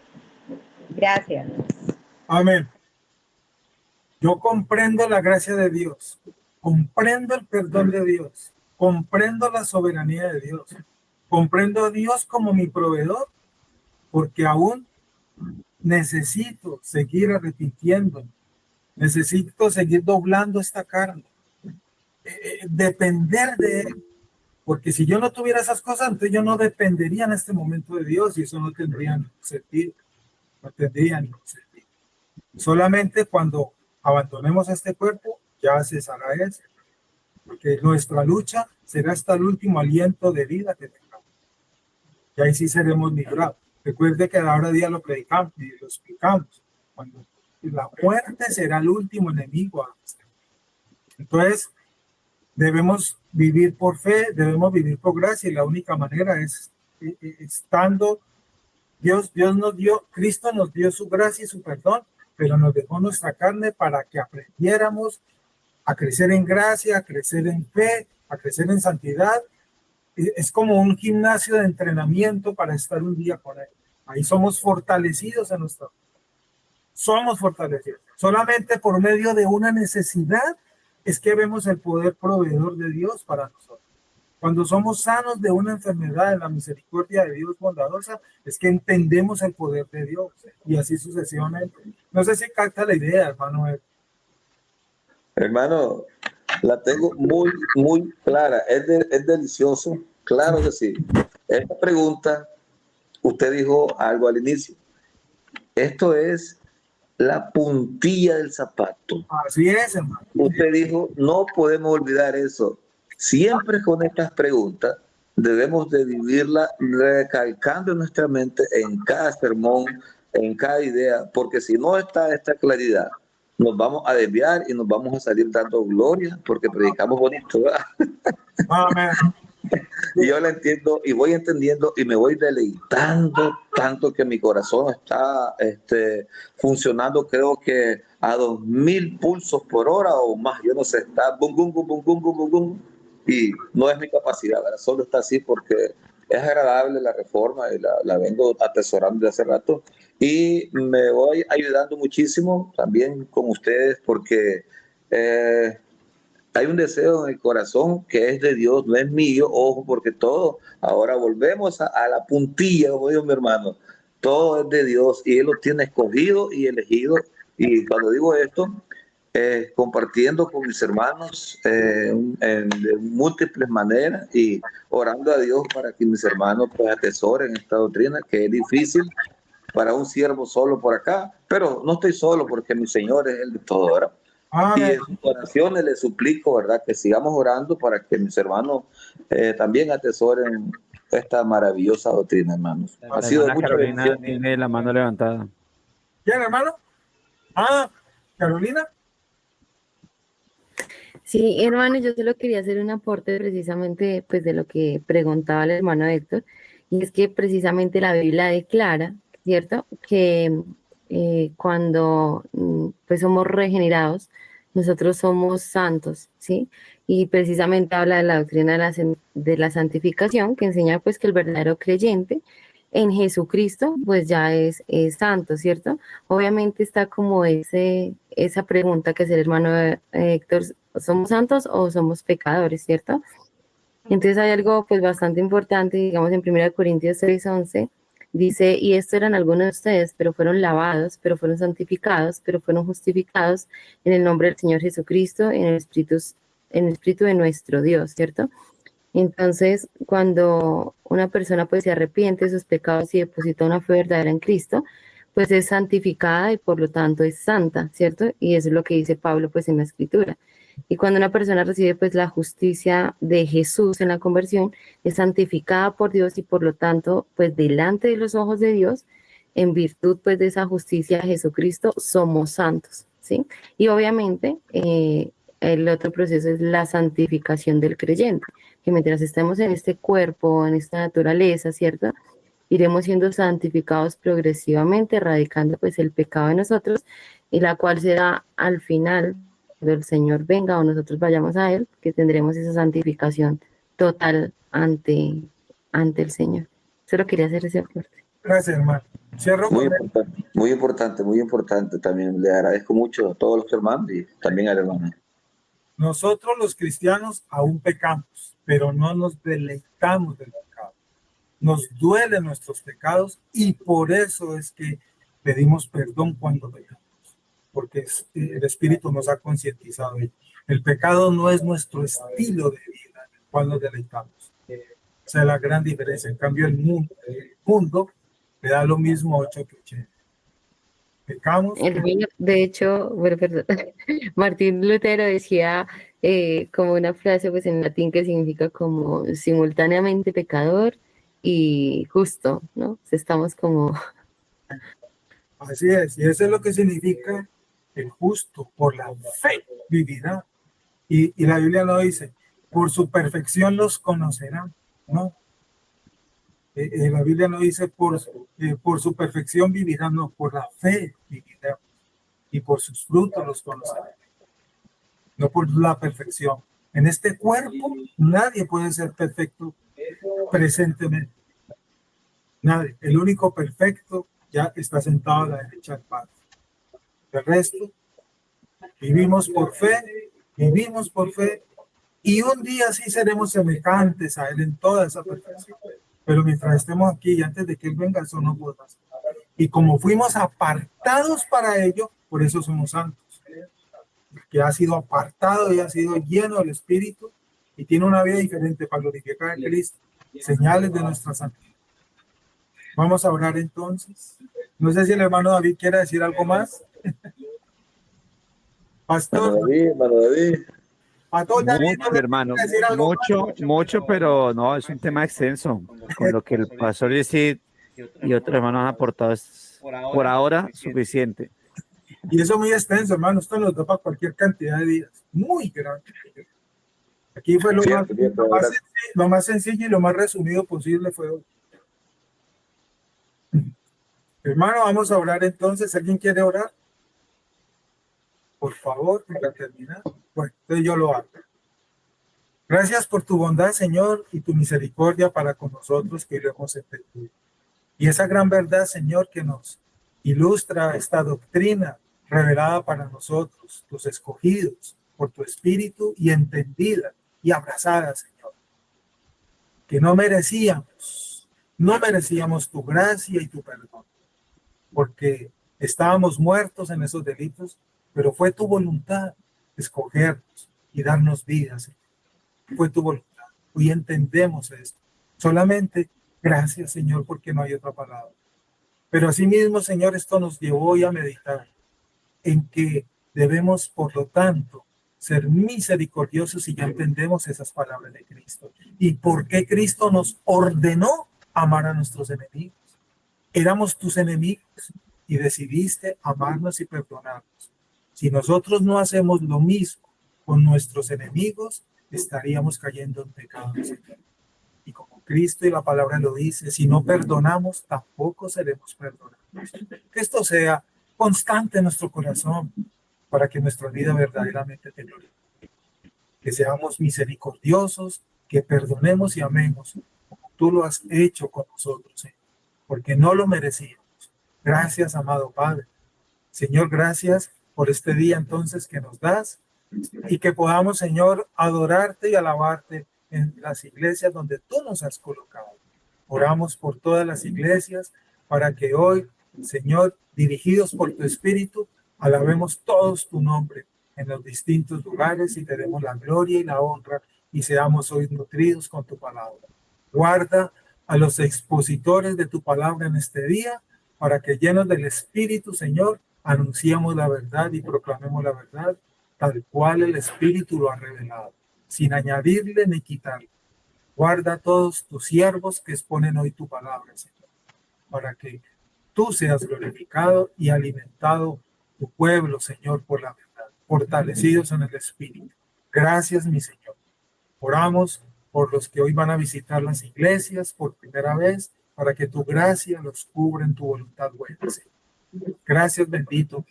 Gracias. Amén. Yo comprendo la gracia de Dios, comprendo el perdón de Dios, comprendo la soberanía de Dios, comprendo a Dios como mi proveedor, porque aún necesito seguir arrepintiendo, necesito seguir doblando esta carne, depender de Él, porque si yo no tuviera esas cosas, entonces yo no dependería en este momento de Dios y eso no tendría ningún sentido, no tendría ningún sentido. Solamente cuando abandonemos este cuerpo, ya cesará eso, porque nuestra lucha será hasta el último aliento de vida que tengamos. Y ahí sí seremos librados. Recuerde que ahora día lo predicamos y lo explicamos. Cuando la muerte será el último enemigo. Entonces, debemos vivir por fe, debemos vivir por gracia, y la única manera es estando. Cristo nos dio su gracia y su perdón, pero nos dejó nuestra carne para que aprendiéramos a crecer en gracia, a crecer en fe, a crecer en santidad. Es como un gimnasio de entrenamiento para estar un día con Él. Ahí somos fortalecidos en nuestra vida. Somos fortalecidos. Solamente por medio de una necesidad es que vemos el poder proveedor de Dios para nosotros. Cuando somos sanos de una enfermedad, en la misericordia de Dios bondadosa, es que entendemos el poder de Dios, y así sucesivamente. No sé si capta la idea, hermano. Hermano, la tengo muy, muy clara. Es delicioso, claro que sí. Esta pregunta, usted dijo algo al inicio. Esto es la puntilla del zapato. Así es, hermano. Usted dijo, no podemos olvidar eso. Siempre con estas preguntas debemos de vivirla recalcando en nuestra mente en cada sermón, en cada idea, porque si no está esta claridad, nos vamos a desviar y nos vamos a salir dando gloria porque predicamos bonito, ¿verdad? Amén. Y yo la entiendo y voy entendiendo y me voy deleitando tanto que mi corazón está funcionando, creo que a 2000 pulsos por hora o más, yo no sé, está bum, bum, bum, bum, bum, bum, bum, bum, y no es mi capacidad, ¿verdad? Solo está así porque es agradable la reforma y la vengo atesorando de hace rato y me voy ayudando muchísimo también con ustedes porque hay un deseo en el corazón que es de Dios, no es mío, ojo, porque todo, ahora volvemos a la puntilla, como dijo mi hermano, todo es de Dios y Él lo tiene escogido y elegido. Y cuando digo esto, compartiendo con mis hermanos de múltiples maneras y orando a Dios para que mis hermanos pues atesoren esta doctrina que es difícil para un siervo solo por acá, pero no estoy solo porque mi Señor es el de todo, ¿verdad? Y en sus oraciones les suplico, ¿verdad? Que sigamos orando para que mis hermanos también atesoren esta maravillosa doctrina, hermanos. La Ha sido de hermana mucha Carolina bendición. tiene la mano levantada. ¿Quién, hermano? Carolina. Sí, hermano, yo solo quería hacer un aporte precisamente pues de lo que preguntaba el hermano Héctor, y es que precisamente la Biblia declara, ¿cierto? Que cuando pues somos regenerados, nosotros somos santos, ¿sí? Y precisamente habla de la doctrina de la santificación, que enseña pues que el verdadero creyente en Jesucristo pues ya es santo, ¿cierto? Obviamente está como esa pregunta que hace el hermano Héctor, ¿somos santos o somos pecadores, cierto? Entonces hay algo pues bastante importante, digamos en 1 Corintios 6:11, dice, y esto eran algunos de ustedes, pero fueron lavados, pero fueron santificados, pero fueron justificados en el nombre del Señor Jesucristo, en el Espíritu de nuestro Dios, ¿cierto? Entonces, cuando una persona pues se arrepiente de sus pecados y deposita una fe verdadera en Cristo, pues es santificada y por lo tanto es santa, ¿cierto? Y eso es lo que dice Pablo pues en la Escritura. Y cuando una persona recibe pues la justicia de Jesús en la conversión, es santificada por Dios y por lo tanto pues delante de los ojos de Dios, en virtud pues de esa justicia de Jesucristo, somos santos, ¿sí? Y obviamente el otro proceso es la santificación del creyente, que mientras estemos en este cuerpo, en esta naturaleza, ¿cierto? Iremos siendo santificados progresivamente, erradicando pues el pecado de nosotros, y la cual será al final, cuando el Señor venga o nosotros vayamos a Él, que tendremos esa santificación total ante el Señor. Solo quería hacer ese aporte. Gracias, hermano. Cierro Muy con importante, muy importante, muy importante también. Le agradezco mucho a todos los hermanos y también al hermano. nosotros los cristianos aún pecamos, pero no nos deleitamos del pecado. Nos duelen nuestros pecados y por eso es que pedimos perdón cuando pecamos, porque el Espíritu nos ha concientizado. El pecado no es nuestro estilo de vida en el cual nos deleitamos. Esa es la gran diferencia. En cambio, el mundo le da lo mismo 8 que 80. Pecamos. De hecho, bueno, perdón, Martín Lutero decía como una frase pues en latín que significa como simultáneamente pecador y justo, ¿no? Estamos como... Así es, y eso es lo que significa el justo, por la fe vivirá. Y la Biblia no dice, por su perfección los conocerán, no. La Biblia no dice por su perfección vivirán, no, por la fe vivirán. Y por sus frutos los conocerán, no por la perfección. En este cuerpo nadie puede ser perfecto presentemente. Nadie. El único perfecto ya está sentado a la derecha del Padre. El resto, vivimos por fe, y un día sí seremos semejantes a Él en toda esa perfección. Pero mientras estemos aquí y antes de que Él venga, eso no podrá ser. Y como fuimos apartados para ello, por eso somos santos. El que ha sido apartado y ha sido lleno del Espíritu y tiene una vida diferente para glorificar a Cristo, señales de nuestra santidad. Vamos a orar entonces. No sé si el hermano David quiere decir algo más. Pastor. Hermano David. Mucho, hermano, mucho, pero no, es un tema extenso, con lo que el pastor Yesid y otros hermanos han aportado es por ahora suficiente. Y eso muy extenso, hermano, esto nos da para cualquier cantidad de días, muy grande. Aquí fue Cierto, lo más sencillo y lo más resumido posible fue hoy. Hermano, vamos a orar entonces. ¿Alguien quiere orar? Por favor, para terminar. Bueno, entonces yo lo hago. Gracias por tu bondad, Señor, y tu misericordia para con nosotros que lo hemos entendido. Y esa gran verdad, Señor, que nos ilustra esta doctrina revelada para nosotros, tus escogidos, por tu espíritu y entendida y abrazada, Señor. Que no merecíamos tu gracia y tu perdón, porque estábamos muertos en esos delitos, pero fue tu voluntad escogernos y darnos vida, Señor. Fue tu voluntad. Hoy entendemos esto. Solamente gracias, Señor, porque no hay otra palabra. Pero asimismo, Señor, esto nos llevó hoy a meditar en que debemos, por lo tanto, ser misericordiosos y ya entendemos esas palabras de Cristo. ¿Y por qué Cristo nos ordenó amar a nuestros enemigos? Éramos tus enemigos y decidiste amarnos y perdonarnos. Si nosotros no hacemos lo mismo con nuestros enemigos, estaríamos cayendo en pecado, Señor. Y como Cristo y la palabra lo dice, si no perdonamos, tampoco seremos perdonados. Que esto sea constante en nuestro corazón para que nuestra vida verdaderamente te glorifique. Que seamos misericordiosos, que perdonemos y amemos como tú lo has hecho con nosotros, Señor, porque no lo merecíamos. Gracias, amado Padre. Señor, gracias por este día entonces que nos das y que podamos, Señor, adorarte y alabarte en las iglesias donde tú nos has colocado. Oramos por todas las iglesias para que hoy, Señor, dirigidos por tu Espíritu, alabemos todos tu nombre en los distintos lugares y te demos la gloria y la honra y seamos hoy nutridos con tu palabra. Guarda a los expositores de tu palabra en este día para que llenos del Espíritu, Señor, anunciemos la verdad y proclamemos la verdad tal cual el Espíritu lo ha revelado, sin añadirle ni quitarle. Guarda a todos tus siervos que exponen hoy tu palabra, Señor, para que tú seas glorificado y alimentado tu pueblo, Señor, por la verdad, fortalecidos en el Espíritu. Gracias, mi Señor. Oramos por los que hoy van a visitar las iglesias por primera vez, para que tu gracia los cubra en tu voluntad buena, Señor. Gracias, bendito.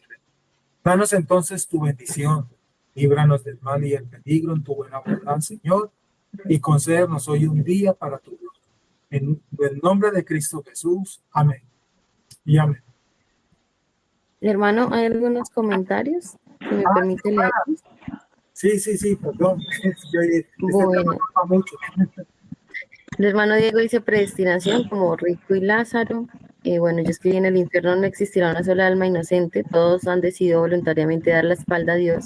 Danos entonces tu bendición. Líbranos del mal y el peligro en tu buena voluntad, Señor, y concédenos hoy un día para tu gloria. En el nombre de Cristo Jesús. Amén. Y amén. Hermano, ¿hay algunos comentarios que me permite leer? Sí, perdón. Bueno. El hermano Diego dice predestinación como Rico y Lázaro. Bueno, yo escribí en el infierno no existirá una sola alma inocente. Todos han decidido voluntariamente dar la espalda a Dios.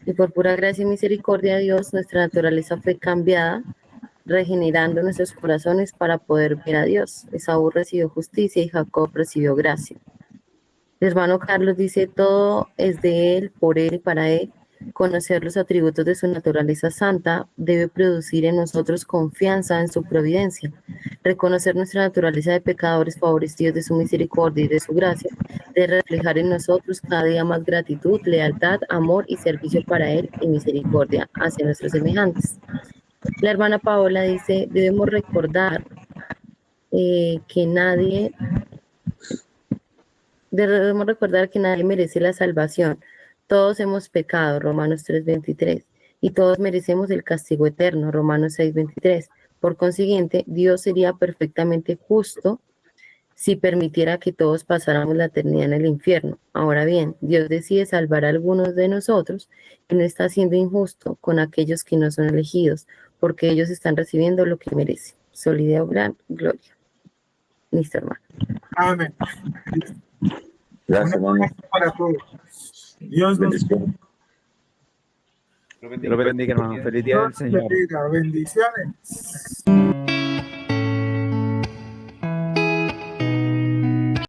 Y por pura gracia y misericordia de Dios, nuestra naturaleza fue cambiada, regenerando nuestros corazones para poder ver a Dios. Esaú recibió justicia y Jacob recibió gracia. El hermano Carlos dice, todo es de Él, por Él y para Él. Conocer los atributos de su naturaleza santa debe producir en nosotros confianza en su providencia. Reconocer nuestra naturaleza de pecadores favorecidos de su misericordia y de su gracia debe reflejar en nosotros cada día más gratitud, lealtad, amor y servicio para Él y misericordia hacia nuestros semejantes. La hermana Paola dice, debemos recordar que nadie merece la salvación. Todos hemos pecado, Romanos 3:23, y todos merecemos el castigo eterno, Romanos 6:23. Por consiguiente, Dios sería perfectamente justo si permitiera que todos pasáramos la eternidad en el infierno. Ahora bien, Dios decide salvar a algunos de nosotros y no está siendo injusto con aquellos que no son elegidos, porque ellos están recibiendo lo que merecen. Solideo, gran gloria. Listo, hermano. Amén. Gracias, hermano. Para todos. Dios nos Dios lo bendiga, hermano. Feliz día del Señor. bendiga. Bendiciones.